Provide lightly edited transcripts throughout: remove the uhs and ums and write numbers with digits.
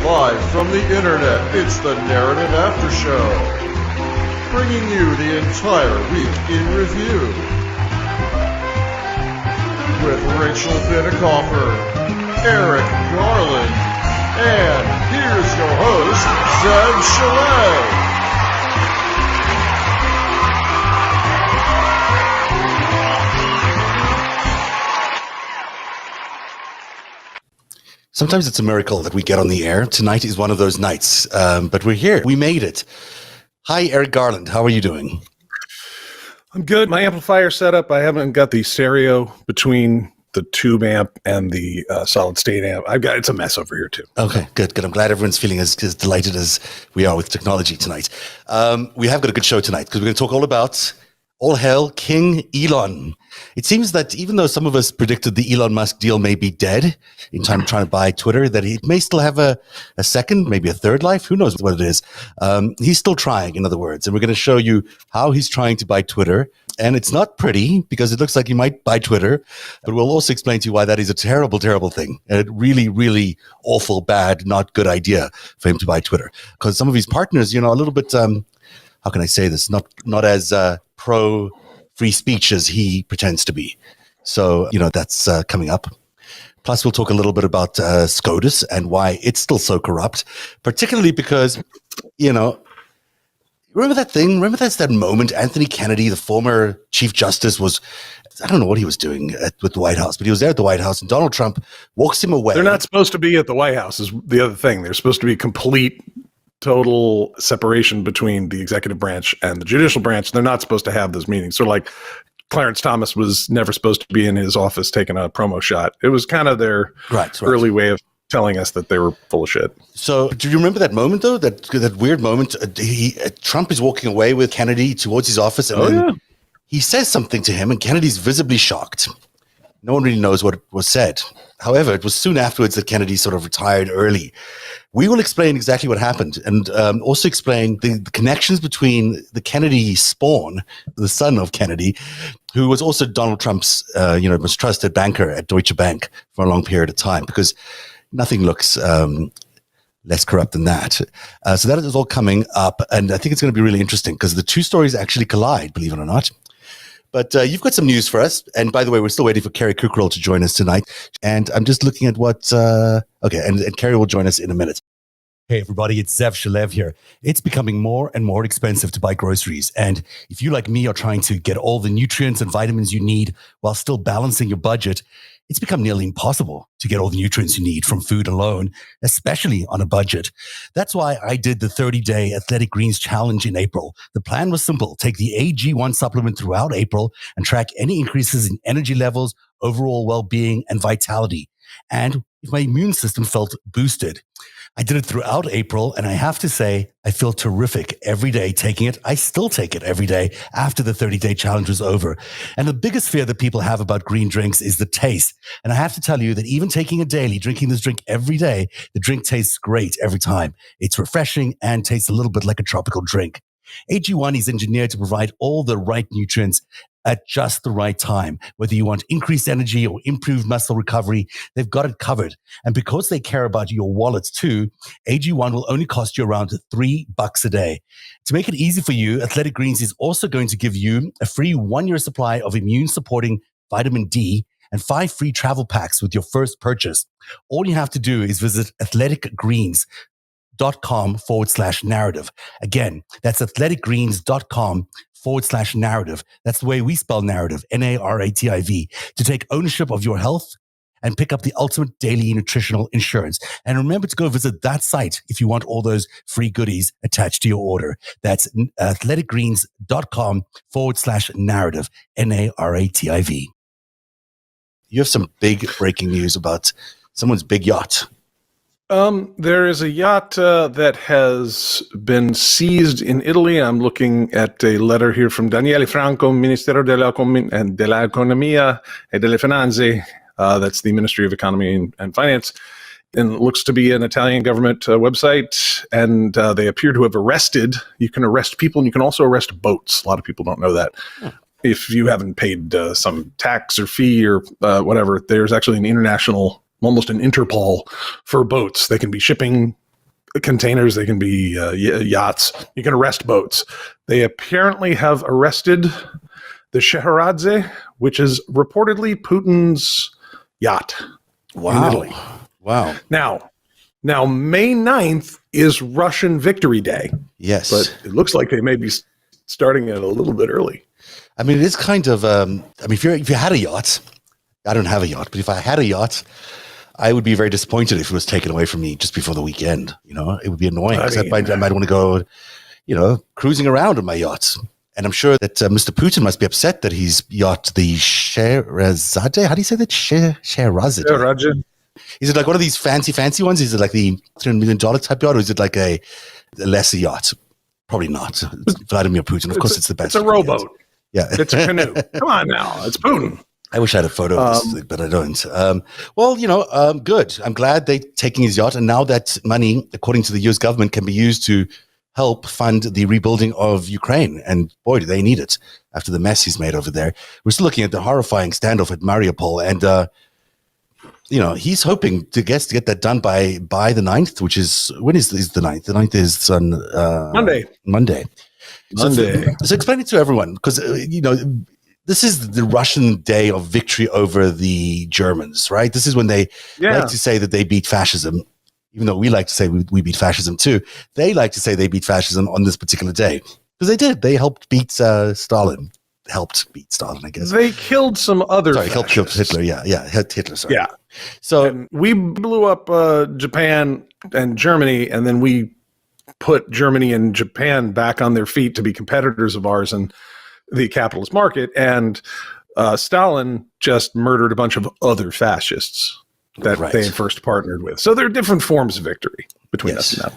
Live from the internet, it's the Narrative After Show, bringing you the entire week in review. With Rachel Finnecoffer, Eric Garland, and here's your host, Zev Shalev. Sometimes it's a miracle that we get on the air. Tonight is one of those nights, but we're here. We made it. Hi, Eric Garland. How are you doing? I'm good. My amplifier setup, I haven't got the stereo between the tube amp and the solid state amp. It's a mess over here too. Okay, good. I'm glad everyone's feeling as delighted as we are with technology tonight. We have got a good show tonight because we're going to talk all hail King Elon. It seems that even though some of us predicted the Elon Musk deal may be dead in time of trying to buy Twitter, that it may still have a second, maybe a third life. Who knows what it is? He's still trying, in other words. And we're going to show you how he's trying to buy Twitter. And it's not pretty because it looks like he might buy Twitter. But we'll also explain to you why that is a terrible, terrible thing. A really, really awful, bad, not good idea for him to buy Twitter. Because some of his partners, a little bit, how can I say this? Not as pro free speech as he pretends to be. So, that's coming up. Plus, we'll talk a little bit about SCOTUS and why it's still so corrupt, particularly because, remember that thing? Remember that moment Anthony Kennedy, the former Chief Justice, I don't know what he was doing with the White House, but he was there at the White House and Donald Trump walks him away. They're not supposed to be at the White House is the other thing. They're supposed to be complete total separation between the executive branch and the judicial branch. They're not supposed to have those meetings. So like Clarence Thomas was never supposed to be in his office taking a promo shot. It was kind of their early way of telling us that they were full of shit. So do you remember that moment though? That weird moment? Trump is walking away with Kennedy towards his office and he says something to him and Kennedy's visibly shocked. No one really knows what was said. However, it was soon afterwards that Kennedy sort of retired early. We will explain exactly what happened and also explain the connections between the Kennedy spawn, the son of Kennedy, who was also Donald Trump's, most trusted banker at Deutsche Bank for a long period of time, because nothing looks less corrupt than that. So that is all coming up, and I think it's going to be really interesting because the two stories actually collide, believe it or not. But you've got some news for us. And by the way, we're still waiting for Keri Kukral to join us tonight. And I'm just looking at what... and Keri will join us in a minute. Hey, everybody, it's Zev Shalev here. It's becoming more and more expensive to buy groceries. And if you, like me, are trying to get all the nutrients and vitamins you need while still balancing your budget, it's become nearly impossible to get all the nutrients you need from food alone, especially on a budget. That's why I did the 30-day Athletic Greens Challenge in April. The plan was simple. Take the AG1 supplement throughout April and track any increases in energy levels, overall well-being, and vitality. And if my immune system felt boosted. I did it throughout April, and I have to say, I feel terrific every day taking it. I still take it every day after the 30-day challenge was over. And the biggest fear that people have about green drinks is the taste. And I have to tell you that even taking it daily, drinking this drink every day, the drink tastes great every time. It's refreshing and tastes a little bit like a tropical drink. AG1 is engineered to provide all the right nutrients at just the right time. Whether you want increased energy or improved muscle recovery, they've got it covered. And because they care about your wallets too, AG1 will only cost you around $3 a day. To make it easy for you, Athletic Greens is also going to give you a free 1-year supply of immune-supporting vitamin D and 5 free travel packs with your first purchase. All you have to do is visit athleticgreens.com/narrative. Again, that's athleticgreens.com/narrative. That's the way we spell narrative, NARATIV, to take ownership of your health and pick up the ultimate daily nutritional insurance. And remember to go visit that site if you want all those free goodies attached to your order. That's athleticgreens.com/narrative, NARATIV. You have some big breaking news about someone's big yacht. There is a yacht that has been seized in Italy. I'm looking at a letter here from Daniele Franco, Ministero dell'Economia e delle Finanze. That's the Ministry of Economy and Finance. And it looks to be an Italian government website. And they appear to have arrested. You can arrest people and you can also arrest boats. A lot of people don't know that. If you haven't paid some tax or fee or whatever, there's actually an international, almost an Interpol for boats. They can be shipping containers. They can be yachts. You can arrest boats. They apparently have arrested the Scheherazade, which is reportedly Putin's yacht in Italy. Wow. Now, May 9th is Russian Victory Day. Yes. But it looks like they may be starting it a little bit early. I mean, it is kind of, if you had a yacht, I don't have a yacht, but if I had a yacht, I would be very disappointed if it was taken away from me just before the weekend. It would be annoying because I might want to go, cruising around on my yacht. And I'm sure that Mr. Putin must be upset that his yacht, the Scheherazade, how do you say that? Scheherazade. Is it like one of these fancy ones? Is it like the $300 million type yacht, or is it like a lesser yacht? Probably not. It's Vladimir Putin. Of course, it's the best. It's a rowboat. Yeah. It's a canoe. Come on now. It's Putin. I wish I had a photo of this, but I don't. Good. I'm glad they're taking his yacht. And now that money, according to the US government, can be used to help fund the rebuilding of Ukraine. And boy, do they need it after the mess he's made over there. We're still looking at the horrifying standoff at Mariupol. And, he's hoping to get that done by the 9th, which is, when is the 9th? The 9th is on Monday. So explain it to everyone, because, this is the Russian day of victory over the Germans, right? This is when they like to say that they beat fascism, even though we like to say we beat fascism too. They like to say they beat fascism on this particular day, because they did. They helped beat Stalin. Helped beat Stalin, I guess. They killed some other helped kill Hitler, Hitler, sorry. Yeah. So and we blew up Japan and Germany, and then we put Germany and Japan back on their feet to be competitors of ours in the capitalist market. And Stalin just murdered a bunch of other fascists that they had first partnered with. So there are different forms of victory between us and them.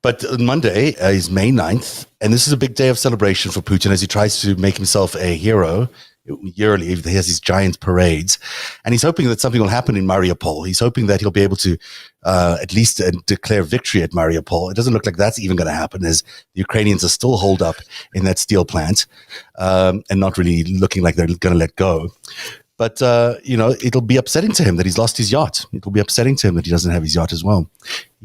But Monday is May 9th, and this is a big day of celebration for Putin as he tries to make himself a hero. Yearly, he has these giant parades, and he's hoping that something will happen in Mariupol. He's hoping that he'll be able to at least declare victory at Mariupol. It doesn't look like that's even going to happen, as the Ukrainians are still holed up in that steel plant and not really looking like they're going to let go. But, it'll be upsetting to him that he's lost his yacht. It'll be upsetting to him that he doesn't have his yacht as well.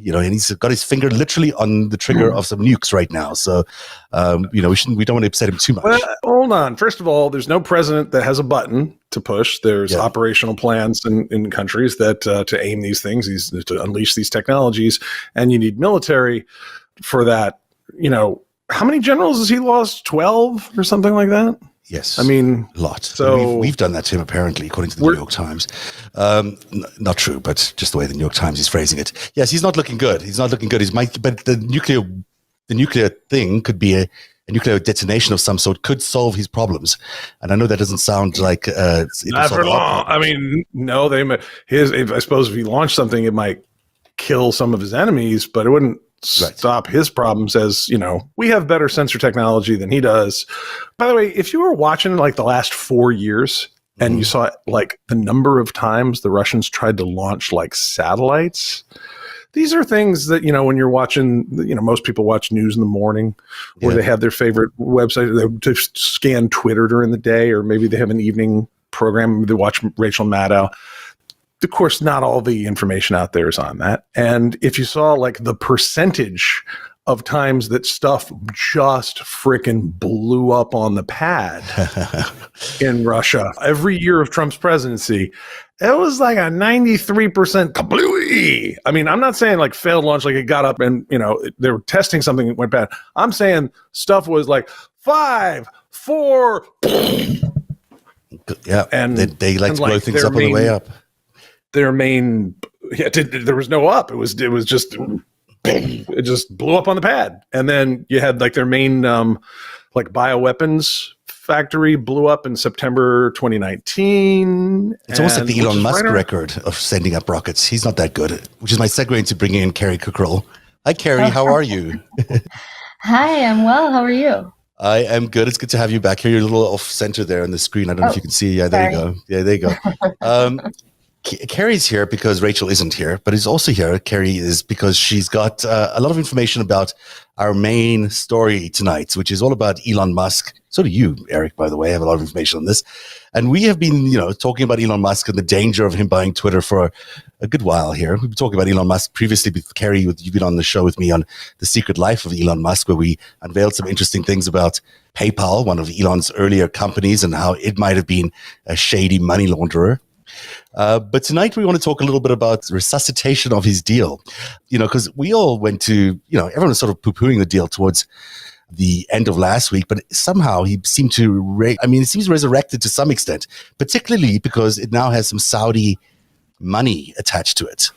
And he's got his finger literally on the trigger of some nukes right now. So, we don't want to upset him too much. Well, hold on. First of all, there's no president that has a button to push. There's operational plans in countries that to aim these things, to unleash these technologies. And you need military for that. How many generals has he lost? 12 or something like that? Yes. I mean, a lot. So we've done that to him, apparently, according to the New York Times. Not true, but just the way the New York Times is phrasing it. Yes, he's not looking good. But the nuclear thing could be a nuclear detonation of some sort, could solve his problems. And I know that doesn't sound like not for long. I mean, no, I suppose if he launched something, it might kill some of his enemies, but it wouldn't stop his problems. As we have better sensor technology than he does. By the way, if you were watching like the last 4 years and you saw like the number of times the Russians tried to launch like satellites, these are things that, when you're watching, most people watch news in the morning, or they have their favorite website, they scan Twitter during the day, or maybe they have an evening program, they watch Rachel Maddow. Of course, not all the information out there is on that. And if you saw like the percentage of times that stuff just freaking blew up on the pad in Russia every year of Trump's presidency, it was like a 93% kablooey. I mean, I'm not saying like failed launch, like it got up and, they were testing something that went bad. I'm saying stuff was like 5, 4. Yeah. And they like to blow things up on the way up. Their main, there was no up. It was just, it just blew up on the pad. And then you had like their main, like bioweapons factory blew up in September 2019. It's almost like the Elon Musk record of sending up rockets. He's not that good, which is my segue into bringing in Keri Kukral. Hi, Keri. How are you? Hi, I'm well. How are you? I am good. It's good to have you back here. You're a little off center there on the screen. I don't know if you can see. Yeah, there you go. Yeah, there you go. Keri's here because Rachel isn't here, but he's also here. Keri is because she's got a lot of information about our main story tonight, which is all about Elon Musk So do you, Eric, by the way. I have a lot of information on this. And we have been, talking about Elon Musk and the danger of him buying Twitter for a good while here. We've been talking about Elon Musk previously with Keri. You've been on the show with me on The Secret Life of Elon Musk, where we unveiled some interesting things about PayPal, one of Elon's earlier companies, and how it might have been a shady money launderer. But tonight we want to talk a little bit about resuscitation of his deal, because we all went to, everyone was sort of poo-pooing the deal towards the end of last week, but somehow he seemed to, it seems resurrected to some extent, particularly because it now has some Saudi money attached to it.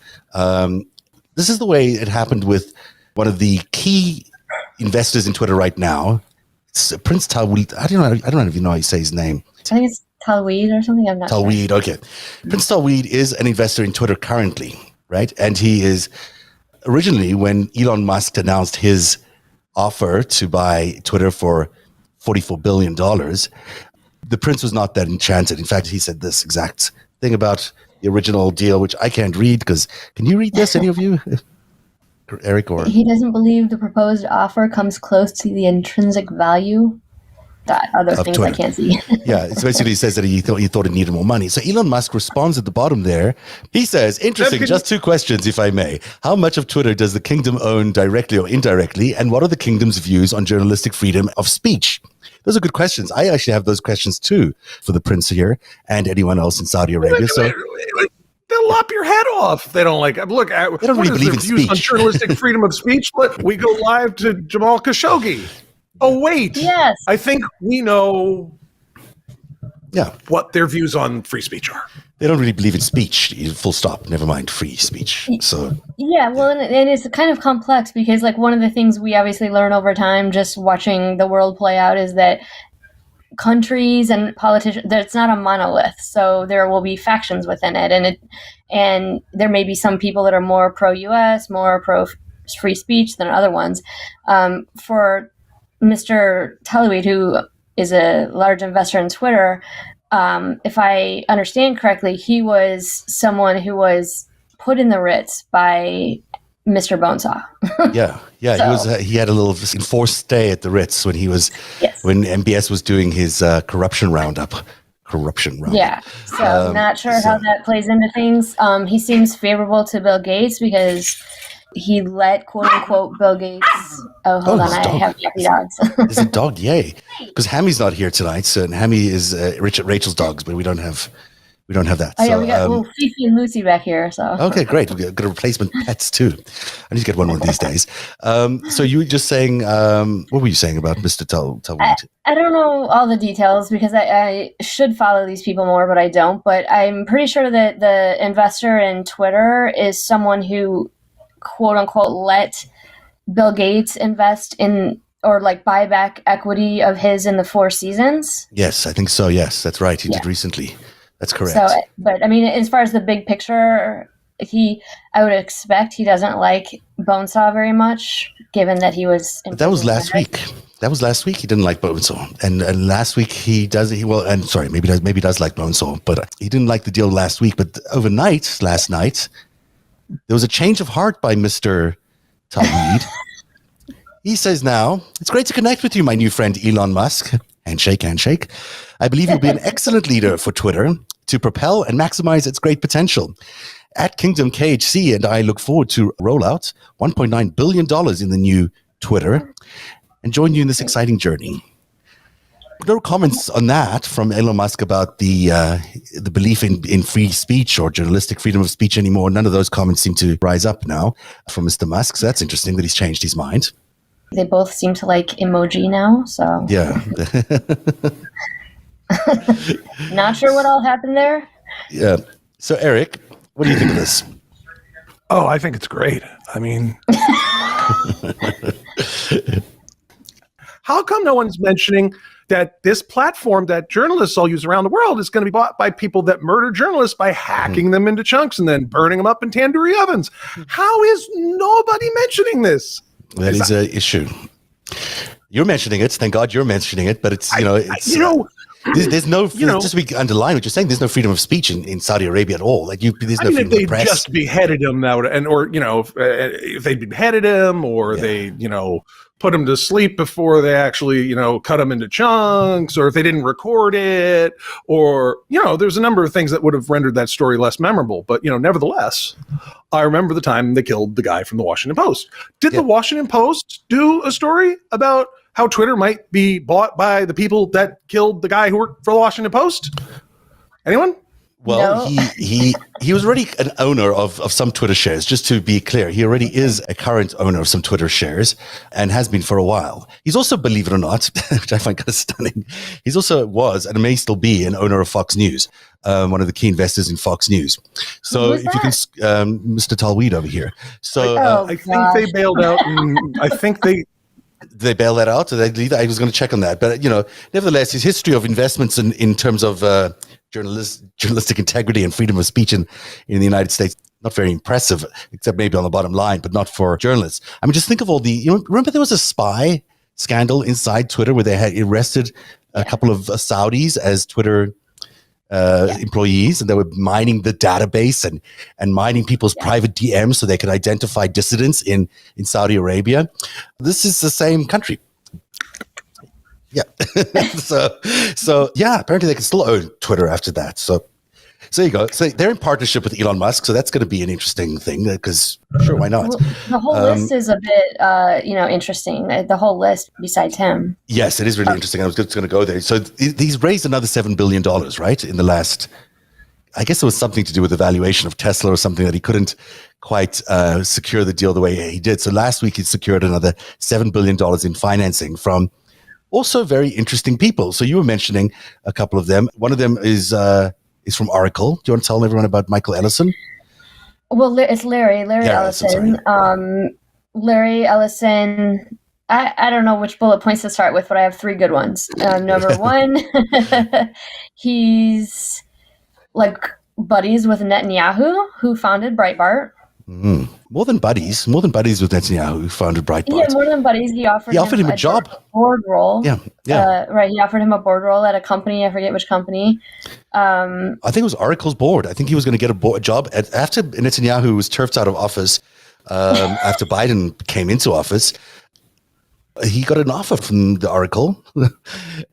This is the way it happened with one of the key investors in Twitter right now, Prince Talweed. I don't know if you know how you say his name. I think it's Talweed or something. I'm not sure. Talweed, okay. Prince Talweed is an investor in Twitter currently, right? And he is originally, when Elon Musk announced his offer to buy Twitter for $44 billion, the prince was not that enchanted. In fact, he said this exact thing about the original deal, which I can't read because, can you read this, any of you? Eric, or? He doesn't believe the proposed offer comes close to the intrinsic value. That other things Twitter. I can't see. Yeah, it's basically says that he thought it needed more money. So Elon Musk responds at the bottom there. He says, interesting, just two questions, if I may. How much of Twitter does the kingdom own directly or indirectly? And what are the kingdom's views on journalistic freedom of speech? Those are good questions. I actually have those questions too for the prince here and anyone else in Saudi Arabia. So they'll lop your head off. They don't like it. Look, they don't really believe in speech. On journalistic freedom of speech. Look, we go live to Jamal Khashoggi. Oh, wait. Yes. I think we know what their views on free speech are. They don't really believe in speech, full stop, never mind free speech. So yeah, well, and it's kind of complex because, like, one of the things we obviously learn over time just watching the world play out is that countries and politicians, it's not a monolith. So there will be factions within it. And there may be some people that are more pro-US, more pro-free speech than other ones. For Mr. Talweed, who is a large investor in Twitter, if I understand correctly, he was someone who was put in the Ritz by Mr. Bonesaw. So, he had a little enforced stay at the Ritz when when MBS was doing his corruption roundup. Yeah, so not sure how that plays into things. He seems favorable to Bill Gates because he let, quote unquote, Bill Gates. Oh, hold on. I have happy dogs. There's a dog. Yay. Because Hammy's not here tonight. So Hammy is Rachel's dogs, but we don't have that. Oh, yeah. We got Fifi and Lucy back here. So okay, great. We've got replacement pets too. I need to get one of these days. So you were just saying, what were you saying about Mr. Talweed? I don't know all the details because I should follow these people more, but I don't. But I'm pretty sure that the investor in Twitter is someone who, quote unquote, let Bill Gates invest in or like buy back equity of his in the Four Seasons. Yes, I think so. Yes, that's right. He did recently. That's correct. So, but I mean, as far as the big picture, I would expect he doesn't like Bonesaw very much, given that he was. But that was last week. That was last week. He didn't like Bonesaw, and last week he does. Maybe he does like Bonesaw, but he didn't like the deal last week. But last night, there was a change of heart by Mr. Talweed. He says now, it's great to connect with you, my new friend Elon Musk. Handshake, handshake. I believe you'll be an excellent leader for Twitter to propel and maximize its great potential. At Kingdom KHC, and I look forward to roll out $1.9 billion in the new Twitter and join you in this exciting journey. No comments on that from Elon Musk about the belief in free speech or journalistic freedom of speech anymore. None of those comments seem to rise up now from Mr. Musk. So that's interesting that he's changed his mind. They both seem to like emoji now, so yeah. Not sure what all happened there. Yeah. So Eric, what do you think of this? Oh, I think it's great. I mean, how come no one's mentioning that this platform that journalists all use around the world is going to be bought by people that murder journalists by hacking them into chunks and then burning them up in tandoori ovens? How is nobody mentioning this? That is an issue. You're mentioning it. Thank God you're mentioning it. But it's, there's no, just to underline what you're saying, there's no freedom of speech in Saudi Arabia at all. Like there's no freedom of the press. If they just beheaded him, if they beheaded him or they, put him to sleep before they actually, cut him into chunks, or if they didn't record it, or, there's a number of things that would have rendered that story less memorable. But, nevertheless, I remember the time they killed the guy from the Washington Post. Did the Washington Post do a story about how Twitter might be bought by the people that killed the guy who worked for the Washington Post? Anyone? Well, No. he was already an owner of some Twitter shares. Just to be clear, he already is a current owner of some Twitter shares and has been for a while. He's also, believe it or not, which I find kind of stunning, he's also was and may still be an owner of Fox News, one of the key investors in Fox News. So Who is if you can, Mr. Talweed over here. So I think they bailed out, and I think they bail that out. I was going to check on that, but nevertheless, his history of investments in terms of journalistic integrity and freedom of speech in the United States, not very impressive, except maybe on the bottom line, but not for journalists. I mean, just think of all the, remember there was a spy scandal inside Twitter where they had arrested a couple of Saudis as Twitter employees, and they were mining the database and mining people's private DMs so they could identify dissidents in Saudi Arabia. This is the same country. Yeah. so yeah, apparently they can still own Twitter after that. So there you go. So they're in partnership with Elon Musk. So that's going to be an interesting thing because sure, why not? Well, the whole list is a bit, interesting. The whole list besides him. Yes, it is really interesting. I was just going to go there. So he's raised another $7 billion, right? In the last, I guess it was something to do with the valuation of Tesla or something that he couldn't quite secure the deal the way he did. So last week he secured another $7 billion in financing from also very interesting people. So you were mentioning a couple of them. One of them is from Oracle. Do you want to tell everyone about Michael Ellison? Well, it's Larry Ellison. Larry Ellison, I don't know which bullet points to start with, but I have three good ones. Number one, he's like buddies with Netanyahu, who founded Breitbart. More than buddies with Netanyahu, who founded Breitbart. Yeah, more than buddies. He offered him a job, board role. Yeah. Right. He offered him a board role at a company. I forget which company. I think it was Oracle's board. I think he was going to get a job after Netanyahu was turfed out of office. After Biden came into office, he got an offer from the Oracle.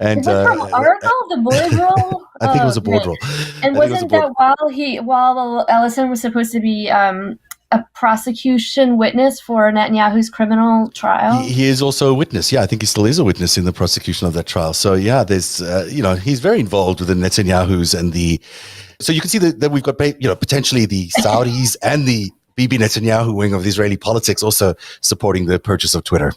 And is it from Oracle, the board role? I think it was a board role. And wasn't that while Ellison was supposed to be a prosecution witness for Netanyahu's criminal trial? He is also a witness. Yeah, I think he still is a witness in the prosecution of that trial. So yeah, there's, he's very involved with the Netanyahus so you can see that we've got, potentially the Saudis and the Bibi Netanyahu wing of the Israeli politics also supporting the purchase of Twitter.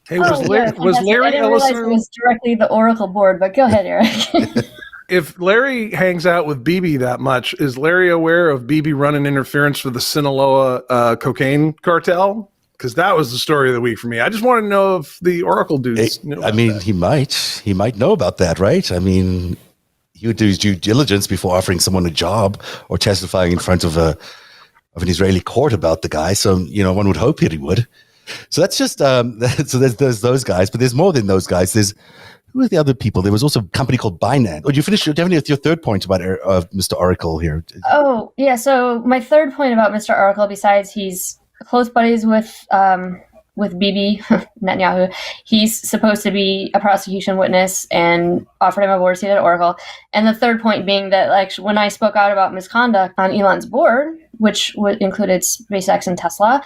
Hey, was Larry Ellison? It was directly the Oracle board, but go ahead, Eric. If Larry hangs out with Bibi that much, is Larry aware of Bibi running interference with the Sinaloa cocaine cartel? Because that was the story of the week for me. I just want to know if the Oracle dudes knew about that. He might know about that, right? I mean, he would do his due diligence before offering someone a job or testifying in front of an Israeli court about the guy. So, one would hope he would. So that's just, so there's those guys, but there's more than those guys. Who are the other people? There was also a company called Binance. Oh, you finished definitely with your third point about Mr. Oracle here. Oh, yeah. So my third point about Mr. Oracle, besides he's close buddies with Bibi Netanyahu, he's supposed to be a prosecution witness and offered him a board seat at Oracle. And the third point being that, like, when I spoke out about misconduct on Elon's board, which included SpaceX and Tesla,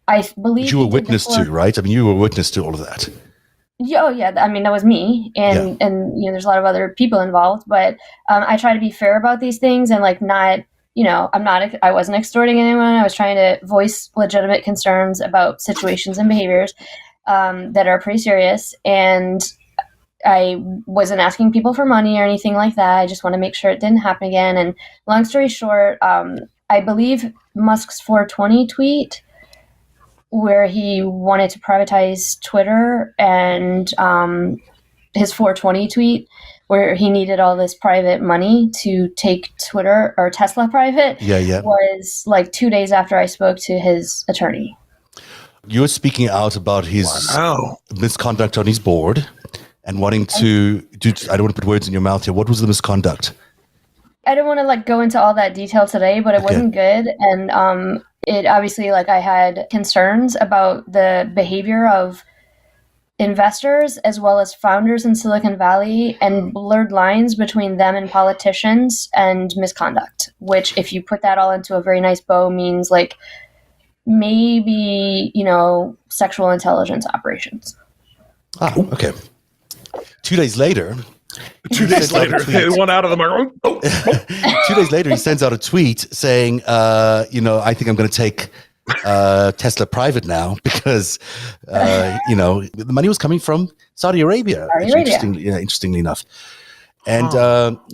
I believe you were witness to, right? I mean, you were witness to all of that. Oh yeah, I mean that was me, and there's a lot of other people involved, but I try to be fair about these things and like not, I wasn't extorting anyone. I was trying to voice legitimate concerns about situations and behaviors that are pretty serious, and I wasn't asking people for money or anything like that. I just want to make sure it didn't happen again. And long story short, I believe Musk's 420 tweet, where he wanted to privatize Twitter, and his 420 tweet where he needed all this private money to take Twitter or Tesla private was like 2 days after I spoke to his attorney. You were speaking out about his misconduct on his board and wanting to do, I don't want to put words in your mouth here. What was the misconduct? I don't want to go into all that detail today, but it wasn't good. And it obviously, I had concerns about the behavior of investors as well as founders in Silicon Valley and blurred lines between them and politicians and misconduct, which if you put that all into a very nice bow means like maybe, sexual intelligence operations. Ah, okay. 2 days later, they went out of the market. 2 days later, he sends out a tweet saying, I think I'm going to take Tesla private now because, the money was coming from Saudi Arabia. Interestingly enough. And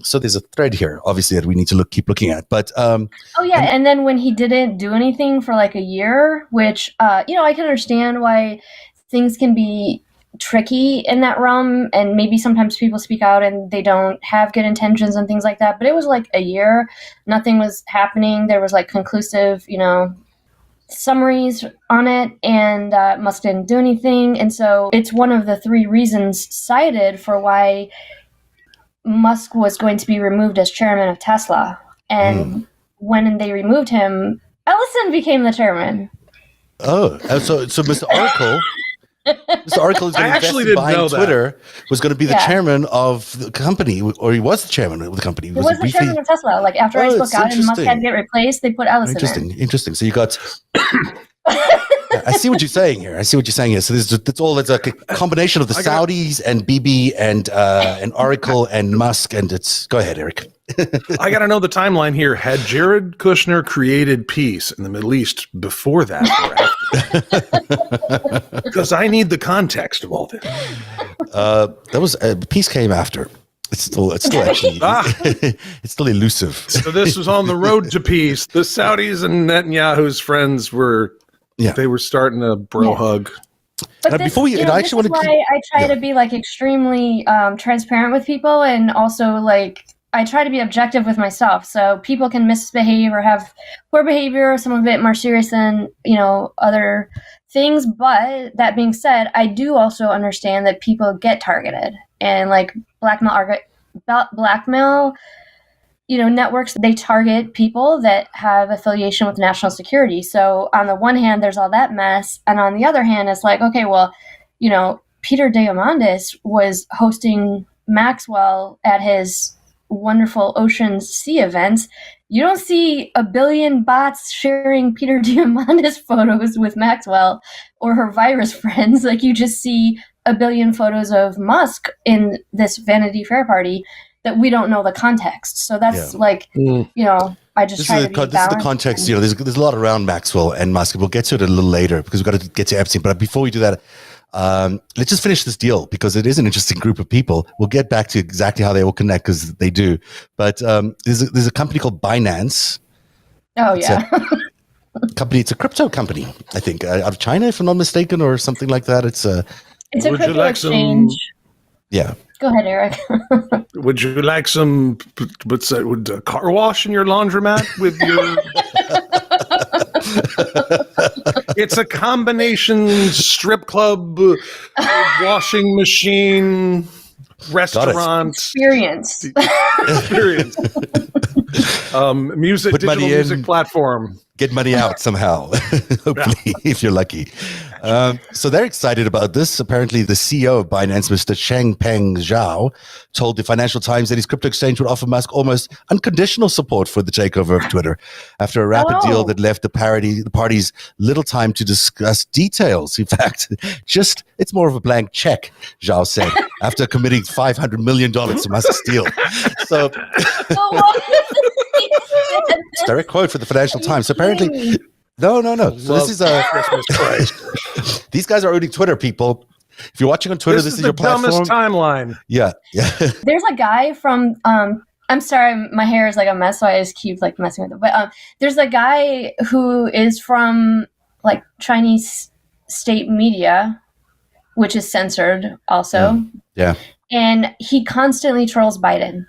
so there's a thread here, obviously, that we need to keep looking at. But and then when he didn't do anything for like a year, which I can understand why things can be tricky in that realm, and maybe sometimes people speak out and they don't have good intentions and things like that. But it was like a year, nothing was happening. There was like conclusive, summaries on it, and Musk didn't do anything. And so it's one of the three reasons cited for why Musk was going to be removed as chairman of Tesla. And when they removed him, Ellison became the chairman. So Mr. Oracle, Mr. Oracle is going to invest buying Twitter, was going to be the chairman of the company, or he was the chairman of the company. He was the chairman of Tesla. Like after I spoke out and Musk had to get replaced, they put Ellison in. Interesting. So you got... I see what you're saying here. So it's like a combination of the Saudis and Bibi and Oracle and Musk, and it's... Go ahead, Eric. I got to know the timeline here. Had Jared Kushner created peace in the Middle East before that or after? Because I need the context of all this. That was peace came after. It's still actually it's still elusive. So this was on the road to peace. The Saudis and Netanyahu's friends were they were starting a bro hug. But this, I try to be like extremely transparent with people, and also like I try to be objective with myself. So people can misbehave or have poor behavior, some of it more serious than other things. But that being said, I do also understand that people get targeted and like blackmail. Networks, they target people that have affiliation with national security. So on the one hand, there's all that mess. And on the other hand, it's like, okay, well, Peter Diamandis was hosting Maxwell at his wonderful Ocean Sea events. You don't see a billion bots sharing Peter Diamandis photos with Maxwell or her virus friends. Like you just see a billion photos of Musk in this Vanity Fair party that we don't know the context. So that's I just try to be balanced. This is the context. There's a lot around Maxwell and Musk. We'll get to it a little later because we've got to get to Epstein. But before we do that, let's just finish this deal because it is an interesting group of people. We'll get back to exactly how they all connect because they do. But there's a company called Binance. Oh, yeah. It's a crypto company, I think, out of China, if I'm not mistaken, or something like that. It's a crypto exchange. Yeah. Go ahead, Eric. Would you like some? Would a car wash in your laundromat with your? It's a combination strip club, washing machine, restaurant experience. Digital music platform. Get money out somehow, hopefully, if you're lucky. So they're excited about this. Apparently, the CEO of Binance, Mr. Changpeng Zhao, told the Financial Times that his crypto exchange would offer Musk almost unconditional support for the takeover of Twitter after a rapid deal that left the parties little time to discuss details. In fact, it's more of a blank check, Zhao said, after committing $500 million to Musk's deal. So, it's a direct quote for the Financial Times. So apparently, no. So this is Christmas Christ. These guys are owning Twitter, people. If you're watching on Twitter, this is your platform. Dumbest timeline. Yeah. There's a guy from. I'm sorry, my hair is like a mess, so I just keep like messing with it. But there's a guy who is from like Chinese state media, which is censored also. Yeah. And he constantly trolls Biden.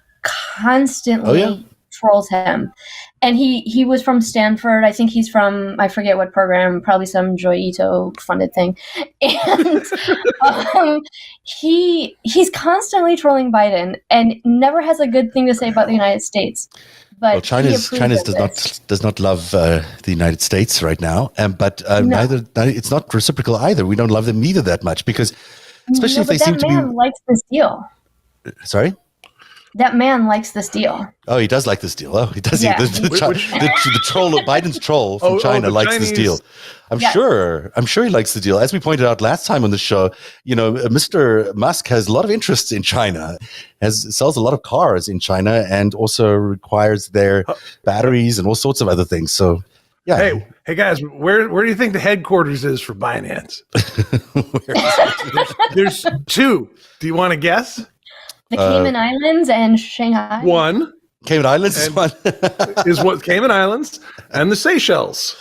Trolls him. And he was from Stanford. I think he's from, I forget what program, probably some Joy Ito funded thing. And he's constantly trolling Biden and never has a good thing to say about the United States. But China does not love the United States right now. But neither it's not reciprocal either. We don't love them either that much because especially if they seem to be. That man likes this deal. Sorry. That man likes this deal. Oh, he does like this deal. Oh, he does. Yeah. The troll, Biden's troll from China, likes Chinese. this deal. I'm sure he likes the deal. As we pointed out last time on the show, Mr. Musk has a lot of interest in China, sells a lot of cars in China, and also requires their batteries and all sorts of other things. So, yeah. Hey guys, where do you think the headquarters is for Binance? There's two. Do you want to guess? The Cayman Islands and Shanghai. One. Cayman Islands is one. Is what Cayman Islands and the Seychelles.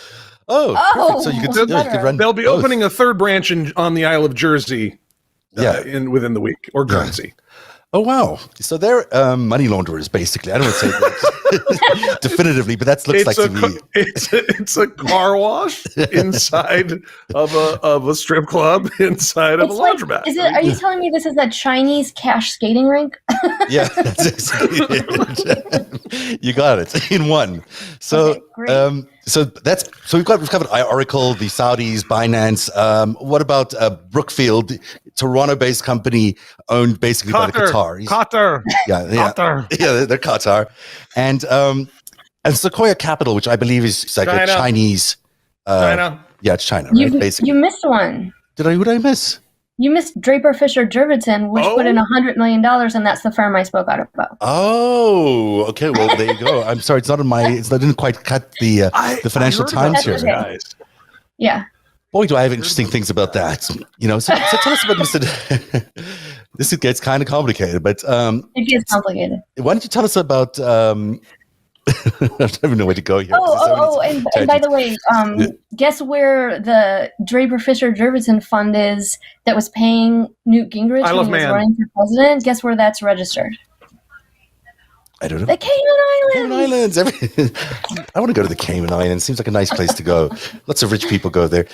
Oh, perfect. So you could run. They'll be opening a third branch on the Isle of Jersey within the week, or Guernsey. Oh, wow. So they're money launderers, basically. I don't want to say that definitively, but that looks like to me. It's a car wash inside of a strip club inside of a laundromat. Are you telling me this is a Chinese cash skating rink? Yeah, that's exactly it. You got it in one. So, okay, so we've covered Oracle, the Saudis, Binance. What about Brookfield, Toronto-based company owned basically by the Qatar? Qatar. Yeah, they're Qatar, and Sequoia Capital, which I believe is like a Chinese. China. Yeah, it's China, right? Basically, you missed one. What did I miss? You missed Draper Fisher Jurvetson, which put in $100 million, and that's the firm I spoke out about. Oh, okay. Well, there you go. I'm sorry, it's not in my. I didn't quite cut the Financial Times here. Okay. Yeah. Boy, do I have interesting things about that. So tell us about Mr. This gets kind of complicated, but it gets complicated. Why don't you tell us about? I don't even know where to go here. And by the way, guess where the Draper Fisher Jurvetson fund is that was paying Newt Gingrich when he was running for president? Guess where that's registered? I don't know. The Cayman Islands. I want to go to the Cayman Islands. Seems like a nice place to go. Lots of rich people go there.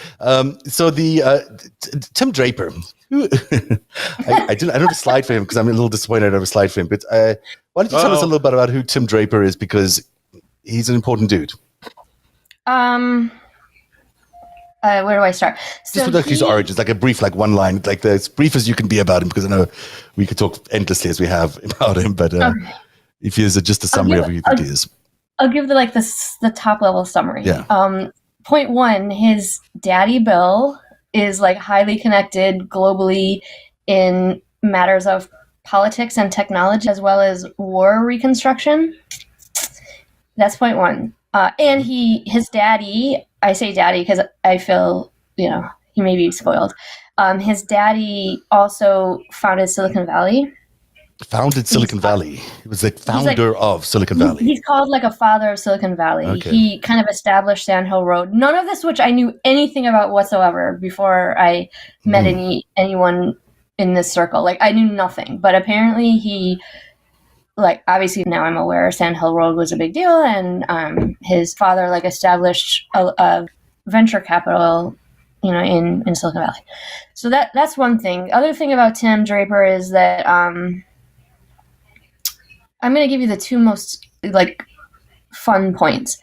So the Tim Draper. I don't have a slide for him because I'm a little disappointed I don't have a slide for him. But why don't you tell us a little bit about who Tim Draper is, because he's an important dude. Where do I start? Just with his origins, like a brief, like one line, like as brief as you can be about him, because I know we could talk endlessly as we have about him. But if he is just a summary of who you think he is, I'll give the top level summary. Yeah. Point one: his daddy Bill is like highly connected globally in matters of politics and technology, as well as war reconstruction. That's point one. And his daddy, I say daddy because I feel, he may be spoiled. His daddy also founded Silicon Valley. He was the founder of Silicon Valley. He's called like a father of Silicon Valley. Okay. He kind of established Sand Hill Road. None of this, which I knew anything about whatsoever before I met anyone in this circle. Like I knew nothing, but apparently he, like obviously now I'm aware Sand Hill Road was a big deal, and his father like established a venture capital, in Silicon Valley. So that's one thing. Other thing about Tim Draper is that I'm going to give you the two most like fun points.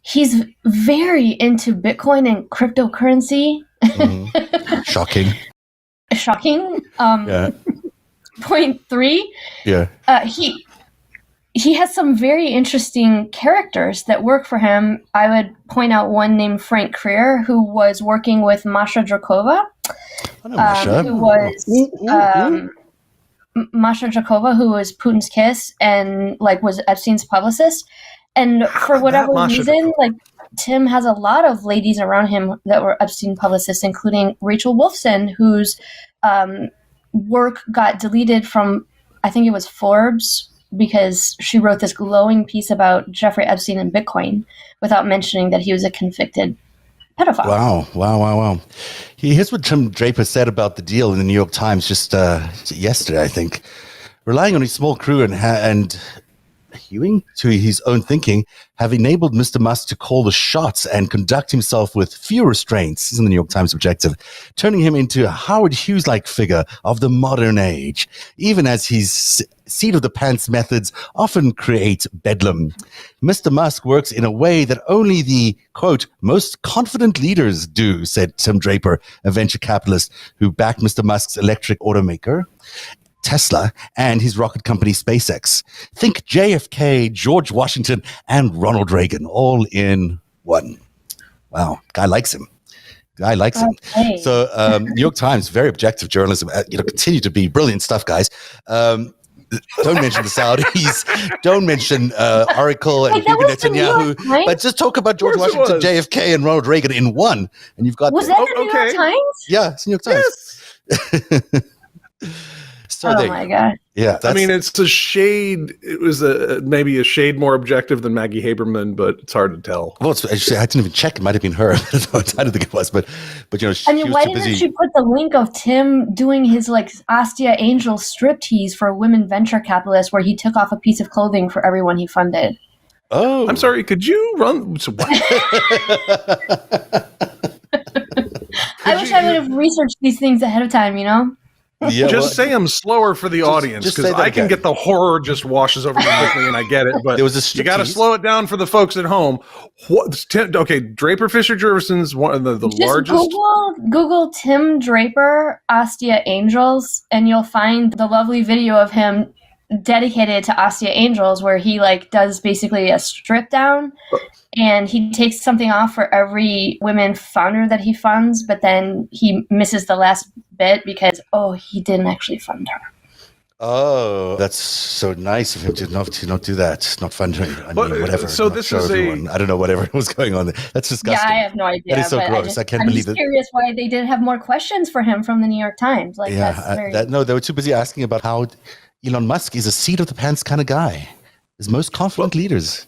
He's very into Bitcoin and cryptocurrency. Shocking. Point three. Yeah. He has some very interesting characters that work for him. I would point out one named Frank Creer, who was working with Masha Drakova. Who was Masha Drakova, who was Putin's kiss and like was Epstein's publicist. And for whatever reason, like Tim has a lot of ladies around him that were Epstein publicists, including Rachel Wolfson, whose work got deleted from, I think it was Forbes, because she wrote this glowing piece about Jeffrey Epstein and Bitcoin without mentioning that he was a convicted pedophile. Wow. Here's what Tim Draper said about the deal in the New York Times just yesterday, I think. Relying on a small crew and hewing to his own thinking have enabled Mr. Musk to call the shots and conduct himself with few restraints, is in the New York Times objective, turning him into a Howard Hughes-like figure of the modern age, even as his seat-of-the-pants methods often create bedlam. Mr. Musk works in a way that only the, quote, most confident leaders do, said Tim Draper, a venture capitalist who backed Mr. Musk's electric automaker, Tesla, and his rocket company SpaceX. Think JFK, George Washington, and Ronald Reagan, all in one. Wow, guy likes him. Okay. So, New York Times, very objective journalism. Continue to be brilliant stuff, guys. Don't mention the Saudis. Don't mention Oracle and Bibi Netanyahu. But just talk about George Washington, JFK, and Ronald Reagan in one, and you've got. Was that the New York Times? Yeah, it's New York Times. Yes. So oh my god! Yeah, I mean, it's a shade. It was maybe a shade more objective than Maggie Haberman, but it's hard to tell. Well, actually, I didn't even check. It might have been her. I don't think it was, but you know, I mean, why didn't she put the link of Tim doing his like Astia Angel striptease for women venture capitalists, where he took off a piece of clothing for everyone he funded? Oh, I'm sorry. Could you run? I wish I would have researched these things ahead of time. You know. Yeah, just say them slower for the audience, because I can get the horror just washes over me quickly, and I get it. But there was you got to slow it down for the folks at home. Okay, Draper Fisher Jurgensen's one of the largest. Google Tim Draper Astia Angels, and you'll find the lovely video of him dedicated to Astia Angels, where he like does basically a strip down. And he takes something off for every women founder that he funds, but then he misses the last bit because, he didn't actually fund her. Oh, that's so nice of him to not do that, not fund her. I mean, whatever. So this is I don't know whatever was going on there. That's disgusting. Yeah, I have no idea. That is so gross. I can't believe it. I'm curious why they didn't have more questions for him from the New York Times. Like, no, they were too busy asking about how Elon Musk is a seat-of-the-pants kind of guy. His most confident leaders.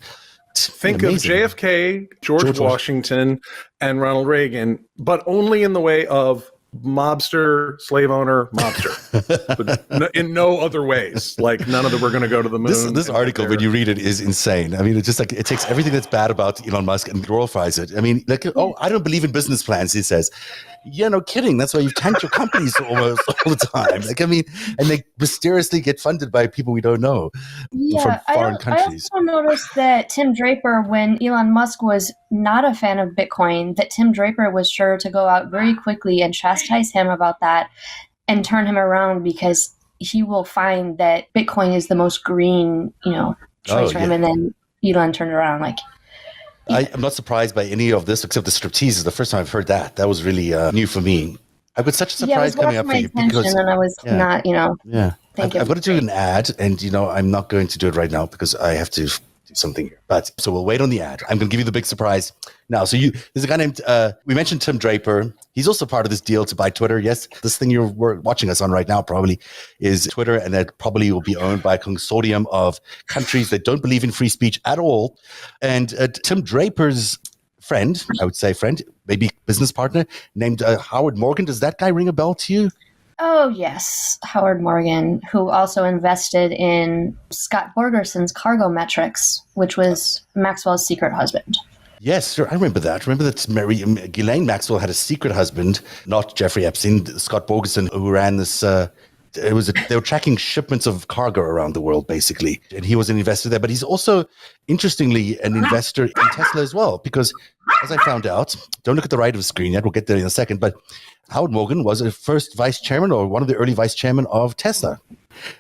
Think of JFK, George Washington, and Ronald Reagan, but only in the way of mobster, slave owner, mobster. But in no other ways. Like none of them were going to go to the moon. This article, when you read it, is insane. I mean, it's just like it takes everything that's bad about Elon Musk and glorifies it. I mean, like, I don't believe in business plans, he says. Yeah, no kidding. That's why you've tanked your companies almost all the time. Like, I mean, and they mysteriously get funded by people we don't know from foreign countries. I also noticed that Tim Draper, when Elon Musk was not a fan of Bitcoin, that Tim Draper was sure to go out very quickly and chastise him about that and turn him around, because he will find that Bitcoin is the most green, choice for him. And then Elon turned around like. I'm not surprised by any of this, except the striptease is the first time I've heard that. That was really new for me. I've got such a surprise coming up for you because and I was not, I've got to do an ad, and I'm not going to do it right now because I have to do something here. But so we'll wait on the ad. I'm going to give you the big surprise now. So there's a guy named we mentioned Tim Draper. He's also part of this deal to buy Twitter. Yes, this thing you're watching us on right now probably is Twitter, and that probably will be owned by a consortium of countries that don't believe in free speech at all. And Tim Draper's friend, maybe business partner, named Howard Morgan. Does that guy ring a bell to you? Oh, yes. Howard Morgan, who also invested in Scott Borgerson's Cargo Metrics, which was Maxwell's secret husband. Yes, sure. I remember that. Ghislaine Maxwell had a secret husband, not Jeffrey Epstein, Scott Borgerson, who ran this. They were tracking shipments of cargo around the world, basically. And he was an investor there. But he's also, interestingly, an investor in Tesla as well. Because, as I found out, don't look at the right of the screen yet. We'll get there in a second. But Howard Morgan was the first vice chairman, or one of the early vice chairmen of Tesla.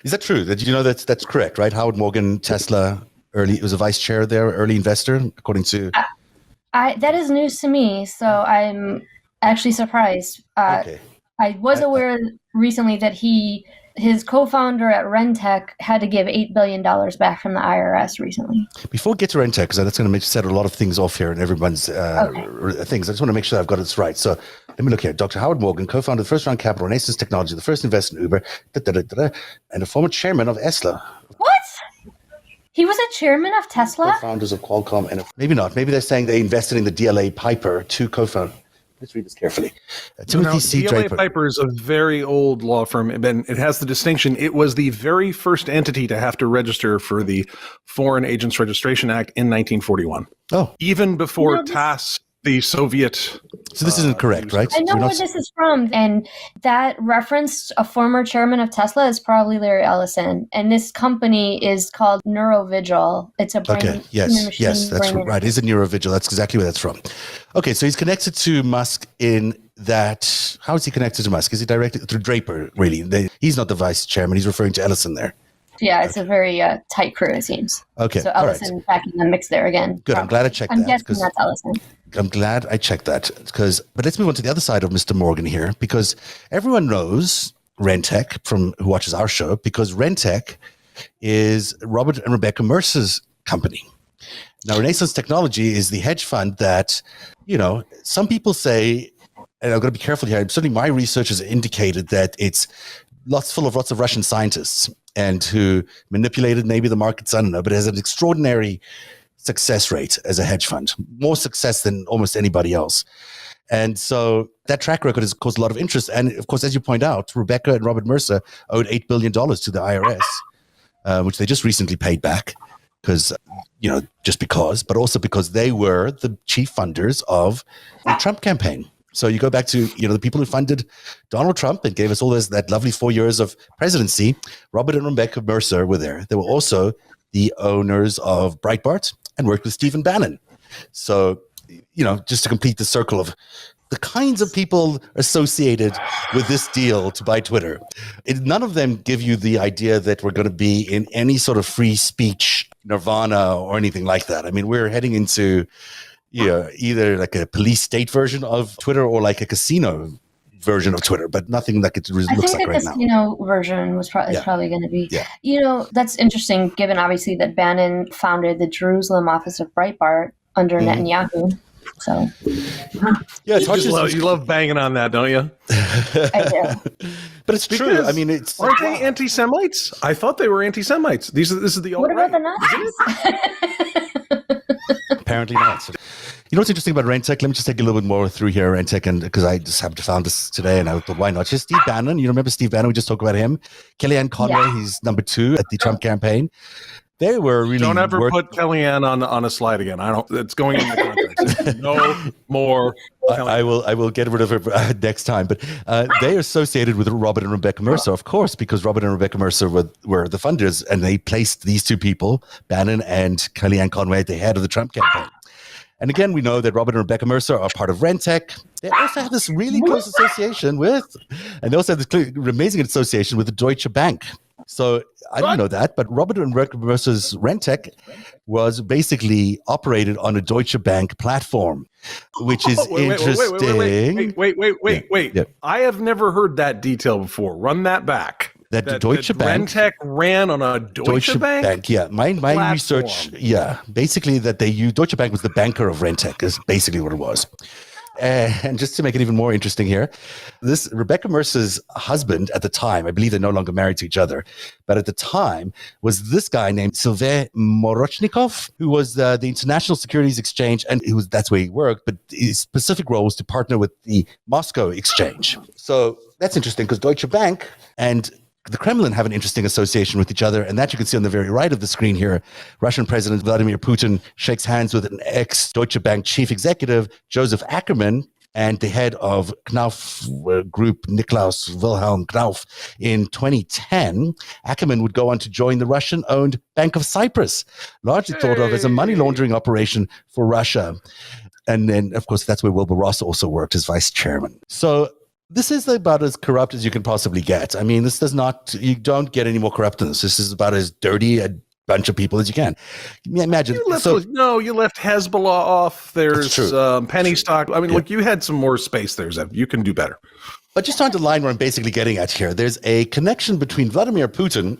Is that true? Did you know that's correct, right? Howard Morgan, Tesla, was a vice chair there, early investor, according to... that is news to me, so I'm actually surprised. Okay. I was aware recently that his co-founder at Rentec had to give $8 billion back from the IRS recently. Before we get to Rentec, because that's going to set a lot of things off here and everyone's things, I just want to make sure I've got this right. So let me look here. Dr. Howard Morgan, co-founder of First Round Capital, Renaissance Technology, the first investor in Uber, and a former chairman of Tesla. What? He was a chairman of Tesla? Co-founders of Qualcomm. And maybe not. Maybe they're saying they invested in the DLA Piper, two co-founders. Let's read this carefully. Timothy C. DLA Draper. Piper is a very old law firm, and it has the distinction. It was the very first entity to have to register for the Foreign Agents Registration Act in 1941. Oh, Even before TASS, the Soviet. so this isn't correct, right? I know where this is from, and that referenced a former chairman of Tesla is probably Larry Ellison, and this company is called Neurovigil. It's a brain, Okay, yes, that's brain right. It's a Neurovigil. That's exactly where that's from. Okay, so he's connected to Musk in that. How is he connected to Musk? Is he directed through Draper, really? He's not the vice chairman. He's referring to Ellison there. Yeah, it's a very tight crew, it seems. Okay, so all right. Ellison back in the mix there again. Good, I'm glad I checked I'm that. guessing that's Ellison. I'm glad I checked that but let's move on to the other side of Mr. Morgan here, because everyone knows Rentech from who watches our show, because Rentech is Robert and Rebecca Mercer's company. Now, Renaissance Technology is the hedge fund that, some people say, and I've got to be careful here. Certainly my research has indicated that it's full of lots of Russian scientists and who manipulated maybe the markets, I don't know, but it has an extraordinary success rate as a hedge fund, more success than almost anybody else. And so that track record has caused a lot of interest. And of course, as you point out, Rebecca and Robert Mercer owed $8 billion to the IRS, which they just recently paid back because, just because, but also because they were the chief funders of the Trump campaign. So you go back to, the people who funded Donald Trump and gave us all that lovely 4 years of presidency. Robert and Rebecca Mercer were there. They were also the owners of Breitbart and worked with Stephen Bannon. So, just to complete the circle of the kinds of people associated with this deal to buy Twitter. None of them give you the idea that we're going to be in any sort of free speech nirvana or anything like that. I mean, we're heading into either like a police state version of Twitter or like a casino version of Twitter, but nothing like it looks like right now. I think the casino version is probably going to be. Yeah. That's interesting, given obviously that Bannon founded the Jerusalem office of Breitbart under Netanyahu. So, yeah, it's you love banging on that, don't you? I do. But it's true. I mean, aren't they anti-Semites? I thought they were anti-Semites. This is the what about the Nazis? Apparently not. So, what's interesting about Rentech? Let me just take a little bit more through here, Rentech, and because I just happened to found this today, and I thought, why not? Just Steve Bannon. You remember Steve Bannon? We just talked about him. Kellyanne Conway. He's number 2 at the Trump campaign. They were really don't ever put Kellyanne on a slide again. It's going in the contract. No more. I will get rid of her next time. But they are associated with Robert and Rebecca Mercer, of course, because Robert and Rebecca Mercer were the funders, and they placed these two people, Bannon and Kellyanne Conway, at the head of the Trump campaign. And again, we know that Robert and Rebecca Mercer are part of Rentech. They also have this really close association and they also have this amazing association with the Deutsche Bank. So I didn't know that, but Robert and Rebecca Mercer's Rentech was basically operated on a Deutsche Bank platform, which is interesting. Wait. Yeah. I have never heard that detail before. Run that back. That Deutsche Bank. Rentech ran on a Deutsche Bank? Yeah. My research, basically that they used, Deutsche Bank was the banker of Rentech is basically what it was. And just to make it even more interesting here, this Rebecca Mercer's husband at the time, I believe they're no longer married to each other, but at the time was this guy named Sylvain Morochnikov, who was the International Securities Exchange, and that's where he worked, but his specific role was to partner with the Moscow Exchange. So that's interesting because Deutsche Bank and the Kremlin have an interesting association with each other, and that you can see on the very right of the screen here. Russian President Vladimir Putin shakes hands with an ex-Deutsche Bank chief executive, Joseph Ackerman, and the head of Knauf Group, Niklaus Wilhelm Knauf. In 2010, Ackerman would go on to join the Russian-owned Bank of Cyprus, largely thought of as a money laundering operation for Russia. And then, of course, that's where Wilbur Ross also worked as vice chairman. So this is about as corrupt as you can possibly get. I mean, you don't get any more corrupt than this. This is about as dirty a bunch of people as you can. Imagine. You left Hezbollah off. There's penny stock. I mean, look, you had some more space there, Zev. You can do better. But just on the line where I'm basically getting at here, there's a connection between Vladimir Putin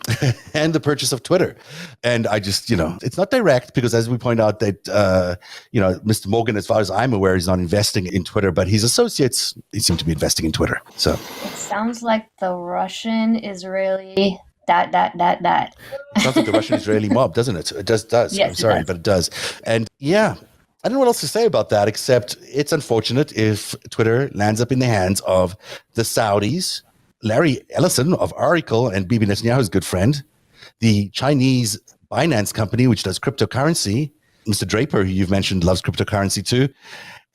and the purchase of Twitter. And I just, it's not direct because as we point out that, Mr. Morgan, as far as I'm aware, is not investing in Twitter, but his associates, they seem to be investing in Twitter. So it sounds like the Russian-Israeli that. It sounds like the Russian-Israeli mob, doesn't it? It does. Yes, I'm sorry, but it does. And yeah. I don't know what else to say about that, except it's unfortunate if Twitter lands up in the hands of the Saudis, Larry Ellison of Oracle and Bibi Netanyahu's good friend, the Chinese Binance company, which does cryptocurrency, Mr. Draper, who you've mentioned, loves cryptocurrency too,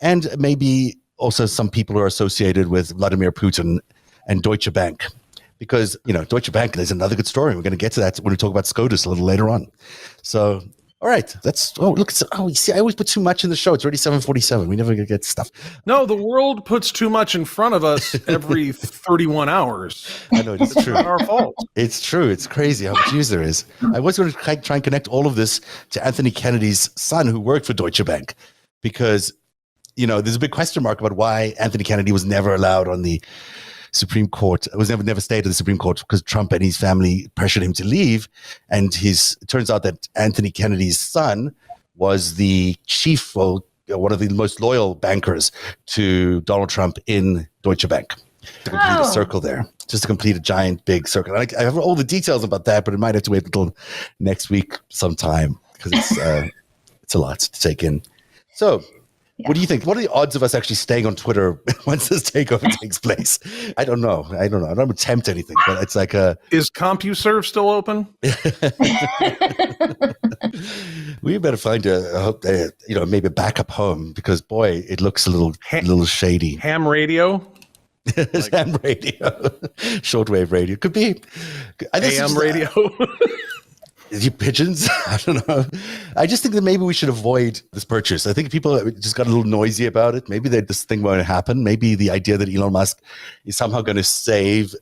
and maybe also some people who are associated with Vladimir Putin and Deutsche Bank. Because, Deutsche Bank, there's another good story. We're going to get to that when we talk about SCOTUS a little later on. So, all right. You see, I always put too much in the show. It's already 7:47. We never get stuff. No, the world puts too much in front of us every 31 hours. I know, it's true. It's not our fault. It's true. It's crazy how much news there is. I was going to try and connect all of this to Anthony Kennedy's son, who worked for Deutsche Bank, because, there's a big question mark about why Anthony Kennedy was never allowed on the Supreme Court. It was never stayed at the Supreme Court because Trump and his family pressured him to leave. And it turns out that Anthony Kennedy's son was the chief, or one of the most loyal bankers to Donald Trump in Deutsche Bank. To complete a circle there, just to complete a giant, big circle. I have all the details about that, but it might have to wait until next week sometime because it's a lot to take in. So, What do you think? What are the odds of us actually staying on Twitter once this takeover takes place? I don't know. I don't attempt anything, but it's like Is CompuServe still open? We better find maybe a backup home because boy, it looks a little shady. Ham radio? Ham radio, shortwave radio could be. AM radio. You pigeons? I don't know. I just think that maybe we should avoid this purchase. I think people just got a little noisy about it. Maybe this thing won't happen. Maybe the idea that Elon Musk is somehow going to save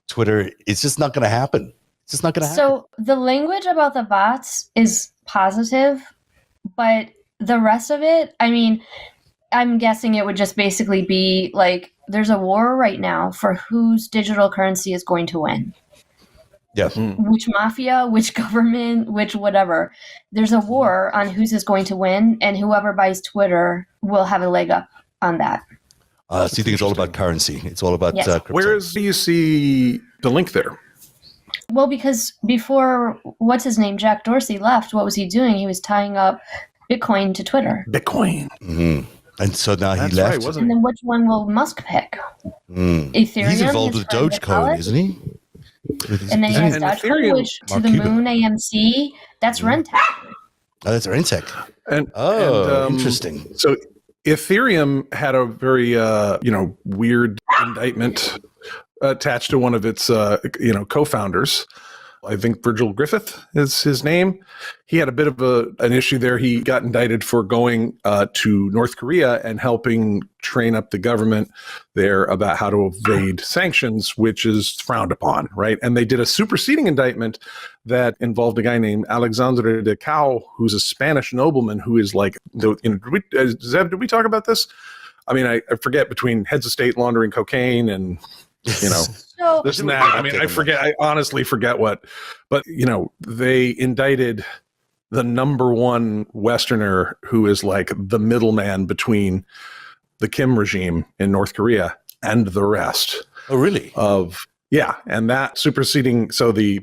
Twitter is just not going to happen. It's just not going to happen. So the language about the bots is positive, but the rest of it, I'm guessing it would just basically be like there's a war right now for whose digital currency is going to win. Yeah. Which mafia, which government, which whatever. There's a war on whose is going to win, and whoever buys Twitter will have a leg up on that. So you think it's all about currency? It's all about crypto. Where do you see the link there? Well, because before, what's his name, Jack Dorsey left, what was he doing? He was tying up Bitcoin to Twitter. Bitcoin. Mm-hmm. And so now he left. Right, wasn't and then which one will Musk pick? Ethereum. He's involved with Dogecoin, isn't he? And then he has Dogecoin, which to the moon AMC, that's Rentec. Oh, that's Rentec. And interesting. So Ethereum had a very weird indictment attached to one of its co-founders. I think Virgil Griffith is his name. He had a bit of an issue there. He got indicted for going to North Korea and helping train up the government there about how to evade sanctions, which is frowned upon, right? And they did a superseding indictment that involved a guy named Alexandre de Cao, who's a Spanish nobleman who is like, Zev, did we talk about this? I forget, between heads of state laundering cocaine and this and that. I forget. I honestly forget what. But, they indicted the number one Westerner who is like the middleman between the Kim regime in North Korea and the rest. Oh, really? And that superseding. So a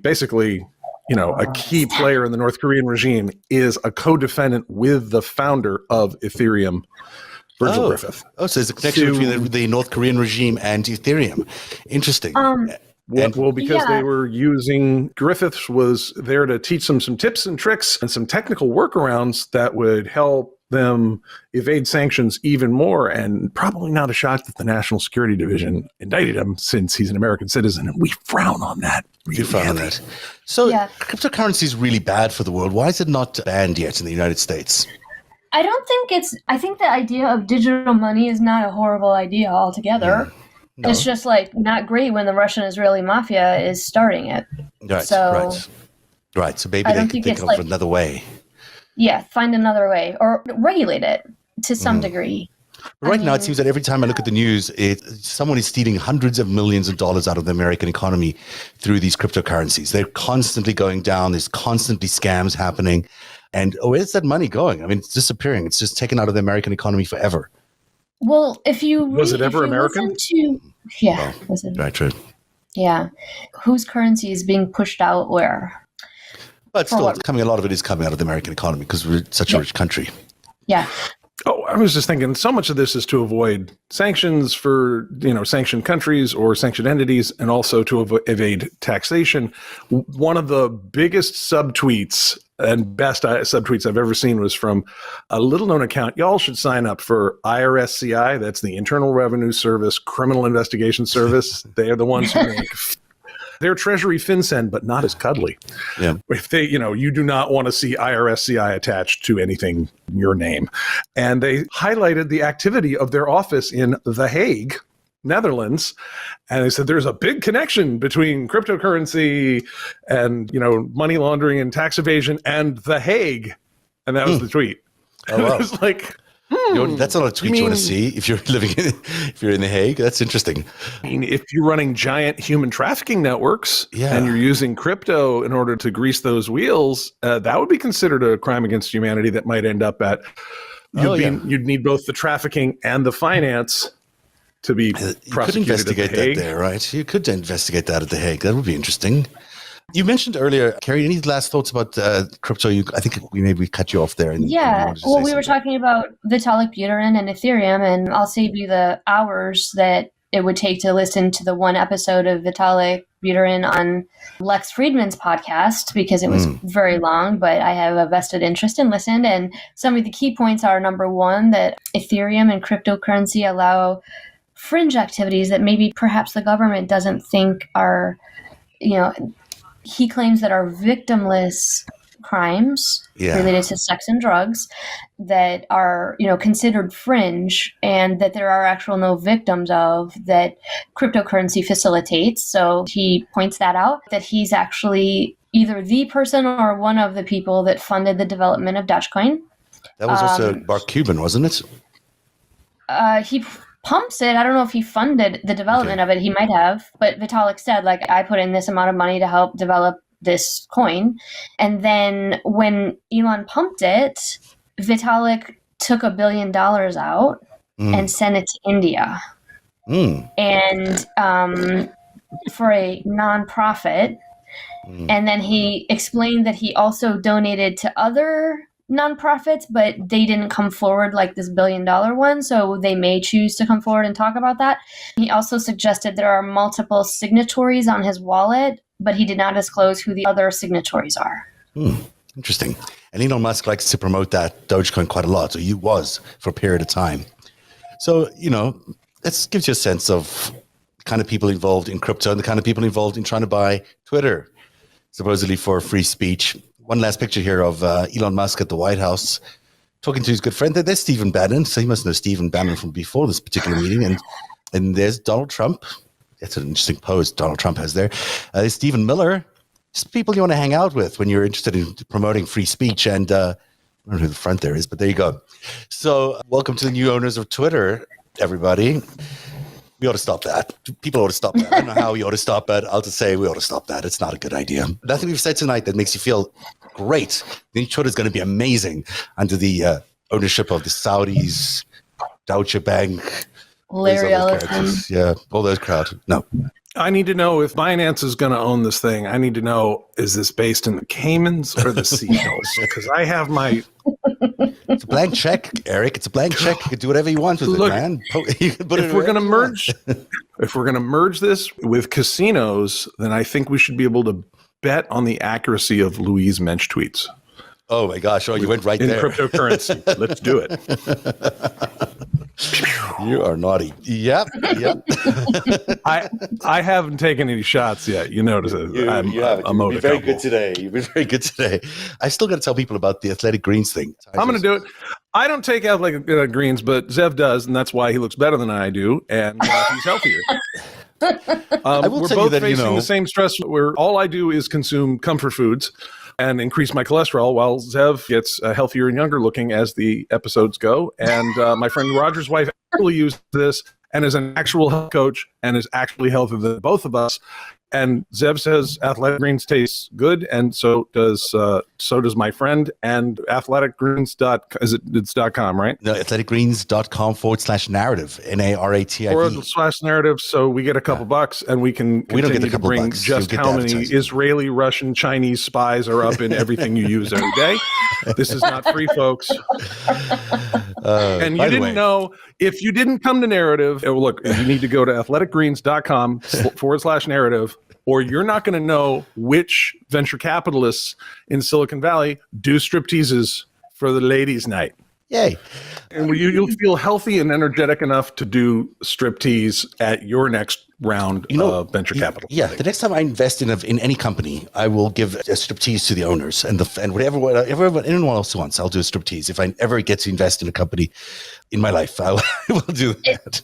key player in the North Korean regime is a co-defendant with the founder of Ethereum, Virgil Griffith. Oh, so there's a connection between the North Korean regime and Ethereum. Interesting. Because they were using, Griffiths was there to teach them some tips and tricks and some technical workarounds that would help them evade sanctions even more. And probably not a shock that the National Security Division indicted him, since he's an American citizen. And we frown on that. So cryptocurrency is really bad for the world. Why is it not banned yet in the United States? I think the idea of digital money is not a horrible idea altogether. No. It's just not great when the Russian-Israeli mafia is starting it. Right. So maybe they can think of another way. Yeah, find another way or regulate it to some degree. Right now, it seems that every time I look at the news, someone is stealing hundreds of millions of dollars out of the American economy through these cryptocurrencies. They're constantly going down. There's constantly scams happening. And where's that money going? It's disappearing. It's just taken out of the American economy forever. Well, was it ever American? Was it? Right, true. Yeah. Whose currency is being pushed out where? But still, a lot of it is coming out of the American economy because we're such a rich country. Yeah. Oh, I was just thinking so much of this is to avoid sanctions for, sanctioned countries or sanctioned entities, and also to evade taxation. One of the biggest subtweets and best subtweets I've ever seen was from a little known account. Y'all should sign up for IRSCI. That's the Internal Revenue Service Criminal Investigation Service. They are the ones who make they're Treasury FinCEN, but not as cuddly. Yeah. If they, you do not want to see IRSCI attached to anything your name. And they highlighted the activity of their office in The Hague, Netherlands. And they said there's a big connection between cryptocurrency and, money laundering and tax evasion and The Hague. And that was the tweet. Oh, wow. It was like, that's not a tweet you want to see if you're if you're in The Hague. That's interesting. I mean, if you're running giant human trafficking networks and you're using crypto in order to grease those wheels, that would be considered a crime against humanity that might end up at, you'd need both the trafficking and the finance to be prosecuted. You could investigate that there, right? You could investigate that at The Hague. That would be interesting. You mentioned earlier, Keri, any last thoughts about crypto? I think we cut you off there. Well, we were talking about Vitalik Buterin and Ethereum, and I'll save you the hours that it would take to listen to the one episode of Vitalik Buterin on Lex Friedman's podcast, because it was very long, but I have a vested interest in listening. And some of the key points are, number one, that Ethereum and cryptocurrency allow fringe activities that maybe perhaps the government doesn't think are, he claims that are victimless crimes related to sex and drugs that are, considered fringe, and that there are actual no victims of, that cryptocurrency facilitates. So he points that out, that he's actually either the person or one of the people that funded the development of Dogecoin. That was also Mark Cuban, wasn't it? He pumps it. I don't know if he funded the development of it. He might have. But Vitalik said, I put in this amount of money to help develop this coin. And then when Elon pumped it, Vitalik took $1 billion out and sent it to India. And for a nonprofit. And then he explained that he also donated to other nonprofits, but they didn't come forward like this $1 billion one, so they may choose to come forward and talk about that. He also suggested there are multiple signatories on his wallet, but he did not disclose who the other signatories are. Interesting. And Elon Musk likes to promote that Dogecoin quite a lot, so he was for a period of time. So, that gives you a sense of the kind of people involved in crypto and the kind of people involved in trying to buy Twitter, supposedly for free speech. One last picture here of Elon Musk at the White House talking to his good friend. There's Stephen Bannon. So he must know Stephen Bannon from before this particular meeting. And there's Donald Trump. That's an interesting pose Donald Trump has there. There's Stephen Miller. Just people you want to hang out with when you're interested in promoting free speech. And I don't know who the front there is, but there you go. So welcome to the new owners of Twitter, everybody. We ought to stop that. People ought to stop that. I don't know how we ought to stop that. I'll just say we ought to stop that. It's not a good idea. Nothing we've said tonight that makes you feel great. The Twitter is going to be amazing under the ownership of the Saudis, Deutsche Bank, Larry Ellison. Yeah, all those crowds. No. I need to know if Binance is going to own this thing. I need to know, is this based in the Caymans or the Seychelles? Because I have my... It's a blank check, Eric. It's a blank check. You can do whatever you want with it, man. If we're going to merge this with casinos, then I think we should be able to bet on the accuracy of Louise Mensch tweets. Oh my gosh! Oh, you went right in there. Cryptocurrency. Let's do it. You are naughty. Yep. I haven't taken any shots yet. You notice it. You've been very good today. You've been very good today. I still got to tell people about the Athletic Greens thing. I'm going to do it. I don't take Athletic Greens, but Zev does, and that's why he looks better than I do, and he's healthier. We're both facing the same stress where all I do is consume comfort foods and increase my cholesterol, while Zev gets healthier and younger looking as the episodes go. And my friend Roger's wife actually used this and is an actual health coach and is actually healthier than both of us. And Zev says Athletic Greens tastes good, and so does my friend. And Athletic Greens it's .com, right? No, athleticgreens.com/narrative, NARATIV. /narrative. So we get a couple bucks, and we can We don't get the continue to couple bring bucks. just You'll get how the many advertising. Israeli, Russian, Chinese spies are up in everything you use every day. This is not free, folks. And you didn't know, if you didn't come to Narrative, look, you need to go to athleticgreens.com/narrative, or you're not going to know which venture capitalists in Silicon Valley do stripteases for the ladies' night. Yay. And you'll feel healthy and energetic enough to do striptease at your next round of venture capital. Yeah, the next time I invest in any company, I will give a striptease to the owners and whatever anyone else wants. I'll do a striptease. If I ever get to invest in a company in my life, I will do that.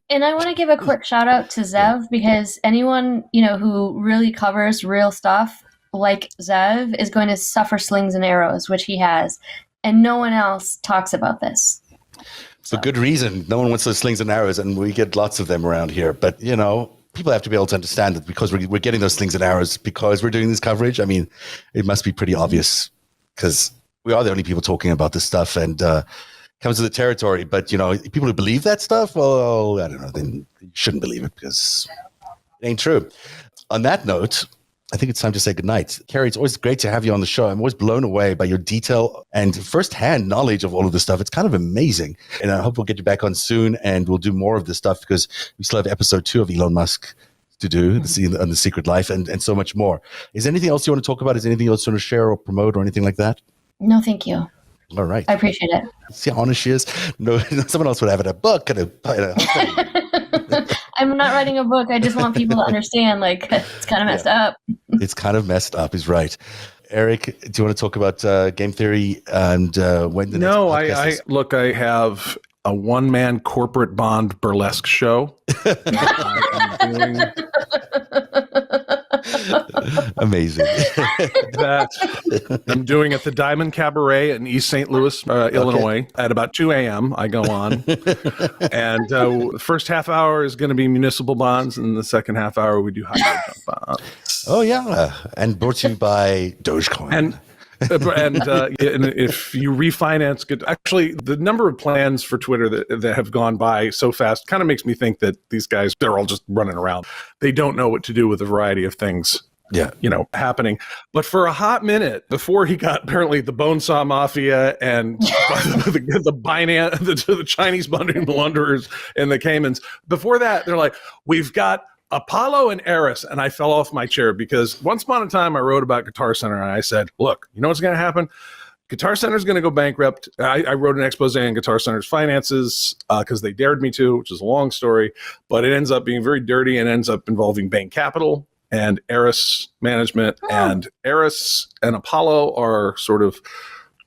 And I want to give a quick shout out to Zev, because anyone who really covers real stuff like Zev is going to suffer slings and arrows, which he has. And no one else talks about this. For good reason. No one wants those slings and arrows, and we get lots of them around here. But, people have to be able to understand that because we're getting those slings and arrows because we're doing this coverage. I mean, it must be pretty obvious because we are the only people talking about this stuff, and comes to the territory. But, people who believe that stuff, well, I don't know, then you shouldn't believe it because it ain't true. On that note, I think it's time to say goodnight. Keri, it's always great to have you on the show. I'm always blown away by your detail and firsthand knowledge of all of this stuff. It's kind of amazing. And I hope we'll get you back on soon, and we'll do more of this stuff because we still have episode 2 of Elon Musk to do on The Secret Life and so much more. Is there anything else you want to talk about? Is there anything else you want to share or promote or anything like that? No, thank you. All right. I appreciate it. See how honest she is? No, someone else would have it, a book and a I'm not writing a book. I just want people to understand, it's kind of messed up. It's kind of messed up, is right. Eric, do you want to talk about game theory and when the next podcast is? Look, I have a one-man corporate bond burlesque show. Amazing. That I'm doing at the Diamond Cabaret in East St. Louis, Illinois. At about 2 a.m. I go on. And the first half hour is going to be municipal bonds, and the second half hour we do high-yield junk bonds. Oh, yeah. And brought to you by Dogecoin. And if you refinance, actually, the number of plans for Twitter that have gone by so fast kind of makes me think that these guys, they're all just running around. They don't know what to do with a variety of things. Yeah, happening. But for a hot minute, before he got apparently the Bone Saw Mafia and the Binance, the Chinese money launderers and the Caymans, before that, they're like, we've got Apollo and Eris. And I fell off my chair because once upon a time I wrote about Guitar Center and I said, look, you know what's going to happen? Guitar Center is going to go bankrupt. I wrote an expose on Guitar Center's finances because they dared me to, which is a long story, but it ends up being very dirty and ends up involving Bain Capital and Eris Management. And Eris and Apollo are sort of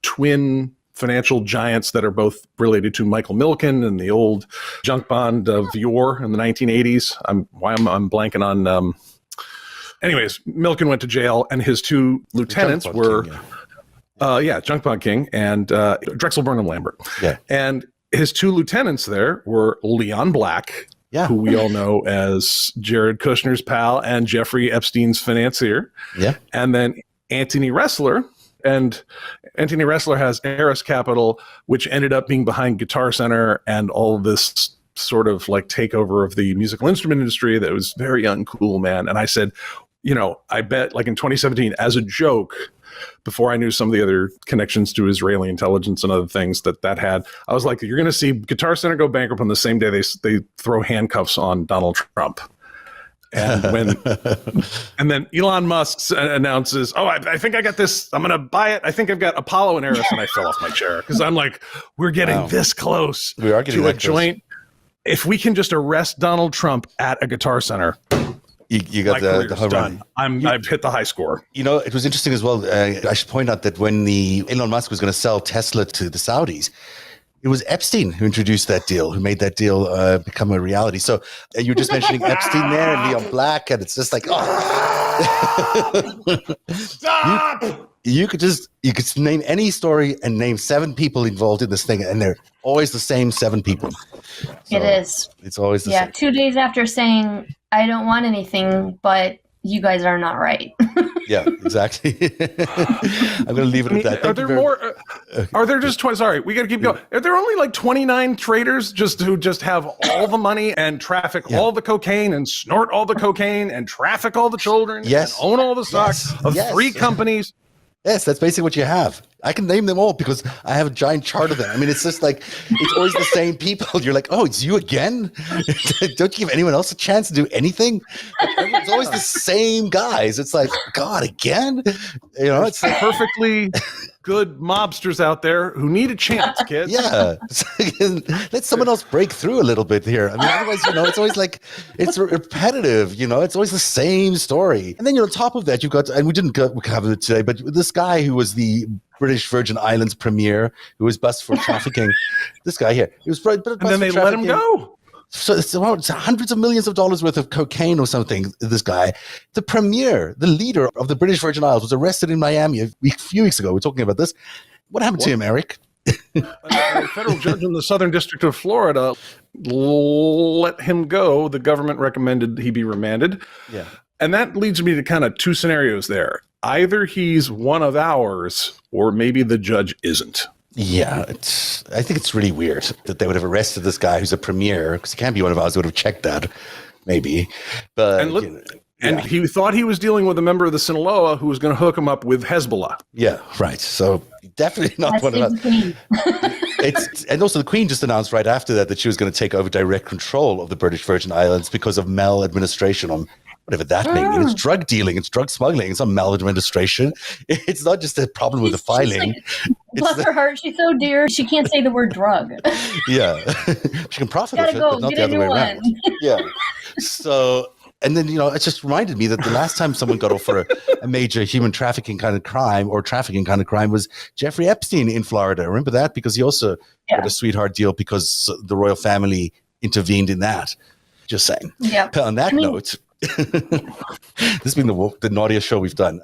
twin financial giants that are both related to Michael Milken and the old junk bond of yore in the 1980s. I'm blanking on. Anyways, Milken went to jail, and his two lieutenants were, Junk Bond King and Drexel Burnham Lambert. Yeah, and his two lieutenants there were Leon Black. Yeah. Who we all know as Jared Kushner's pal and Jeffrey Epstein's financier. Yeah. And then Anthony Ressler. And Anthony Ressler has Eris Capital, which ended up being behind Guitar Center and all this sort of takeover of the musical instrument industry that was very uncool, man. And I said, I bet in 2017, as a joke, before I knew some of the other connections to Israeli intelligence and other things that had, I was like, you're going to see Guitar Center go bankrupt on the same day they throw handcuffs on Donald Trump. And then Elon Musk announces, I think I got this. I'm going to buy it. I think I've got Apollo and Eris, and I fell off my chair because I'm like, we're getting this close we are getting to a joint. If we can just arrest Donald Trump at a Guitar Center, you got the home run. I've hit the high score. It was interesting as well. I should point out that when Elon Musk was going to sell Tesla to the Saudis, it was Epstein who introduced that deal, who made that deal become a reality. So you were just mentioning Epstein there and Leon Black, and it's just like, Stop! You could name any story and name 7 people involved in this thing, and they're always the same 7 people. So it is. It's always the same. 2 days after saying, I don't want anything but you guys are not right. Yeah, exactly. I'm going to leave it at that. Are there more? Are there just 20? Sorry, we got to keep going. Are there only like 29 traders who just have all the money and traffic all the cocaine and snort all the cocaine and traffic all the children? Yes. And own all the stocks of 3 companies. Yes, that's basically what you have. I can name them all because I have a giant chart of them. I mean, it's just like, it's always the same people. You're like, oh, it's you again? Don't you give anyone else a chance to do anything? It's always the same guys. It's like, God, again? You know, it's like Perfectly good mobsters out there who need a chance, kids. Yeah. Let someone else break through a little bit here. I mean, otherwise, you know, it's always like, it's repetitive, you know, it's always the same story. And then, you know, on top of that, you've got, and we didn't cover it today, but this guy who was the British Virgin Islands premier, who was busted for trafficking, this guy here, he was busted and then they let him go. So it's hundreds of millions of dollars worth of cocaine or something. This guy, the premier, the leader of the British Virgin Isles, was arrested in Miami a few weeks ago. We're talking about this. What happened to him, Eric? A federal judge in the Southern District of Florida let him go. The government recommended he be remanded. Yeah. And that leads me to kind of 2 scenarios there. Either he's one of ours, or maybe the judge isn't. Yeah, I think it's really weird that they would have arrested this guy who's a premier, because he can't be one of ours. They would have checked that, maybe. But and he thought he was dealing with a member of the Sinaloa who was going to hook him up with Hezbollah. Yeah, right. So definitely not one of us. And also the Queen just announced right after that she was going to take over direct control of the British Virgin Islands because of maladministration on whatever that may mean. It's drug dealing, it's drug smuggling, it's not maladministration. It's not just a problem with the filing. Bless her heart, she's so dear. She can't say the word drug. Yeah. She can profit off it, but not the other way around. Yeah. So, and then, you know, it just reminded me that the last time someone got off for a major human trafficking kind of crime or trafficking kind of crime was Jeffrey Epstein in Florida. Remember that? Because he also got a sweetheart deal because the royal family intervened in that. Just saying. Yeah. But on that note, this has been the naughtiest show we've done.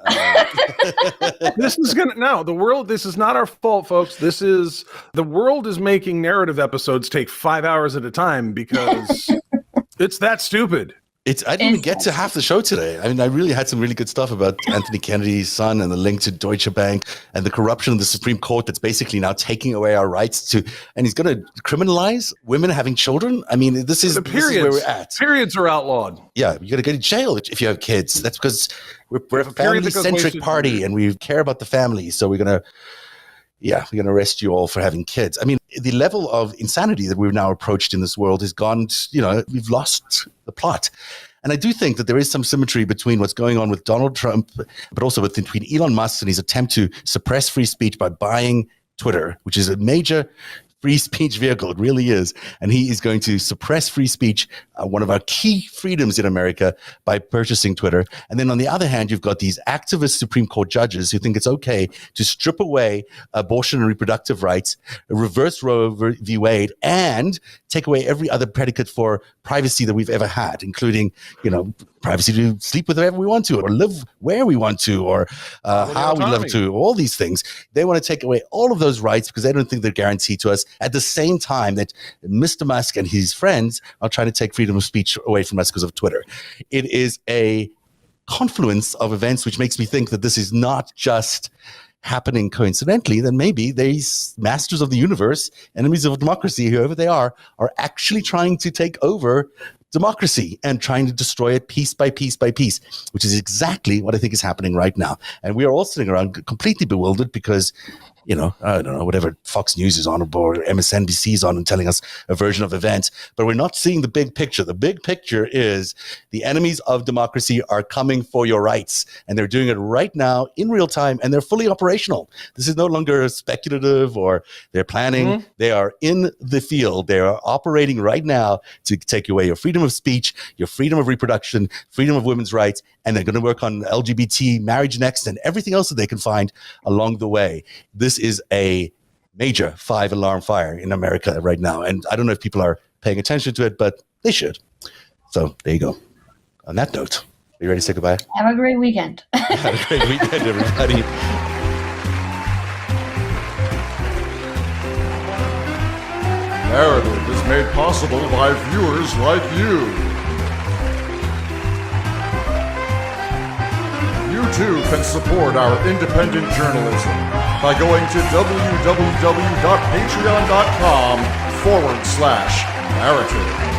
This is not our fault, folks. The world is making narrative episodes take 5 hours at a time because it's that stupid. I didn't even get to half the show today. I mean, I really had some really good stuff about Anthony Kennedy's son and the link to Deutsche Bank and the corruption of the Supreme Court that's basically now taking away our rights and he's going to criminalize women having children. I mean, this is where we're at. Periods are outlawed. Yeah, you got to go to jail if you have kids. That's because we're a family-centric party and we care about the family. So we're going to arrest you all for having kids. I mean, the level of insanity that we've now approached in this world has gone, we've lost the plot. And I do think that there is some symmetry between what's going on with Donald Trump, but also between Elon Musk and his attempt to suppress free speech by buying Twitter, which is a major free speech vehicle. It really is. And he is going to suppress free speech, one of our key freedoms in America, by purchasing Twitter. And then on the other hand, you've got these activist Supreme Court judges who think it's okay to strip away abortion and reproductive rights, reverse Roe v. Wade, and take away every other predicate for privacy that we've ever had, including, privacy to sleep with whoever we want to, or live where we want to, or how we love to, all these things. They want to take away all of those rights because they don't think they're guaranteed to us, at the same time that Mr. Musk and his friends are trying to take freedom of speech away from us because of Twitter. It is a confluence of events which makes me think that this is not just happening coincidentally, then maybe these masters of the universe, enemies of democracy, whoever they are actually trying to take over democracy and trying to destroy it piece by piece by piece, which is exactly what I think is happening right now. And we are all sitting around completely bewildered because, I don't know, whatever Fox News is on or MSNBC is on and telling us a version of events, but we're not seeing the big picture. The big picture is the enemies of democracy are coming for your rights, and they're doing it right now in real time, and they're fully operational. This is no longer speculative or they're planning. Mm-hmm. They are in the field. They are operating right now to take away your freedom of speech, your freedom of reproduction, freedom of women's rights, and they're going to work on LGBT, marriage next, and everything else that they can find along the way. This is a major 5-alarm fire in America right now. And I don't know if people are paying attention to it, but they should. So there you go. On that note, are you ready to say goodbye? Have a great weekend. Have a great weekend, everybody. Narrative is made possible by viewers like you. too can support our independent journalism by going to www.patreon.com/narrative.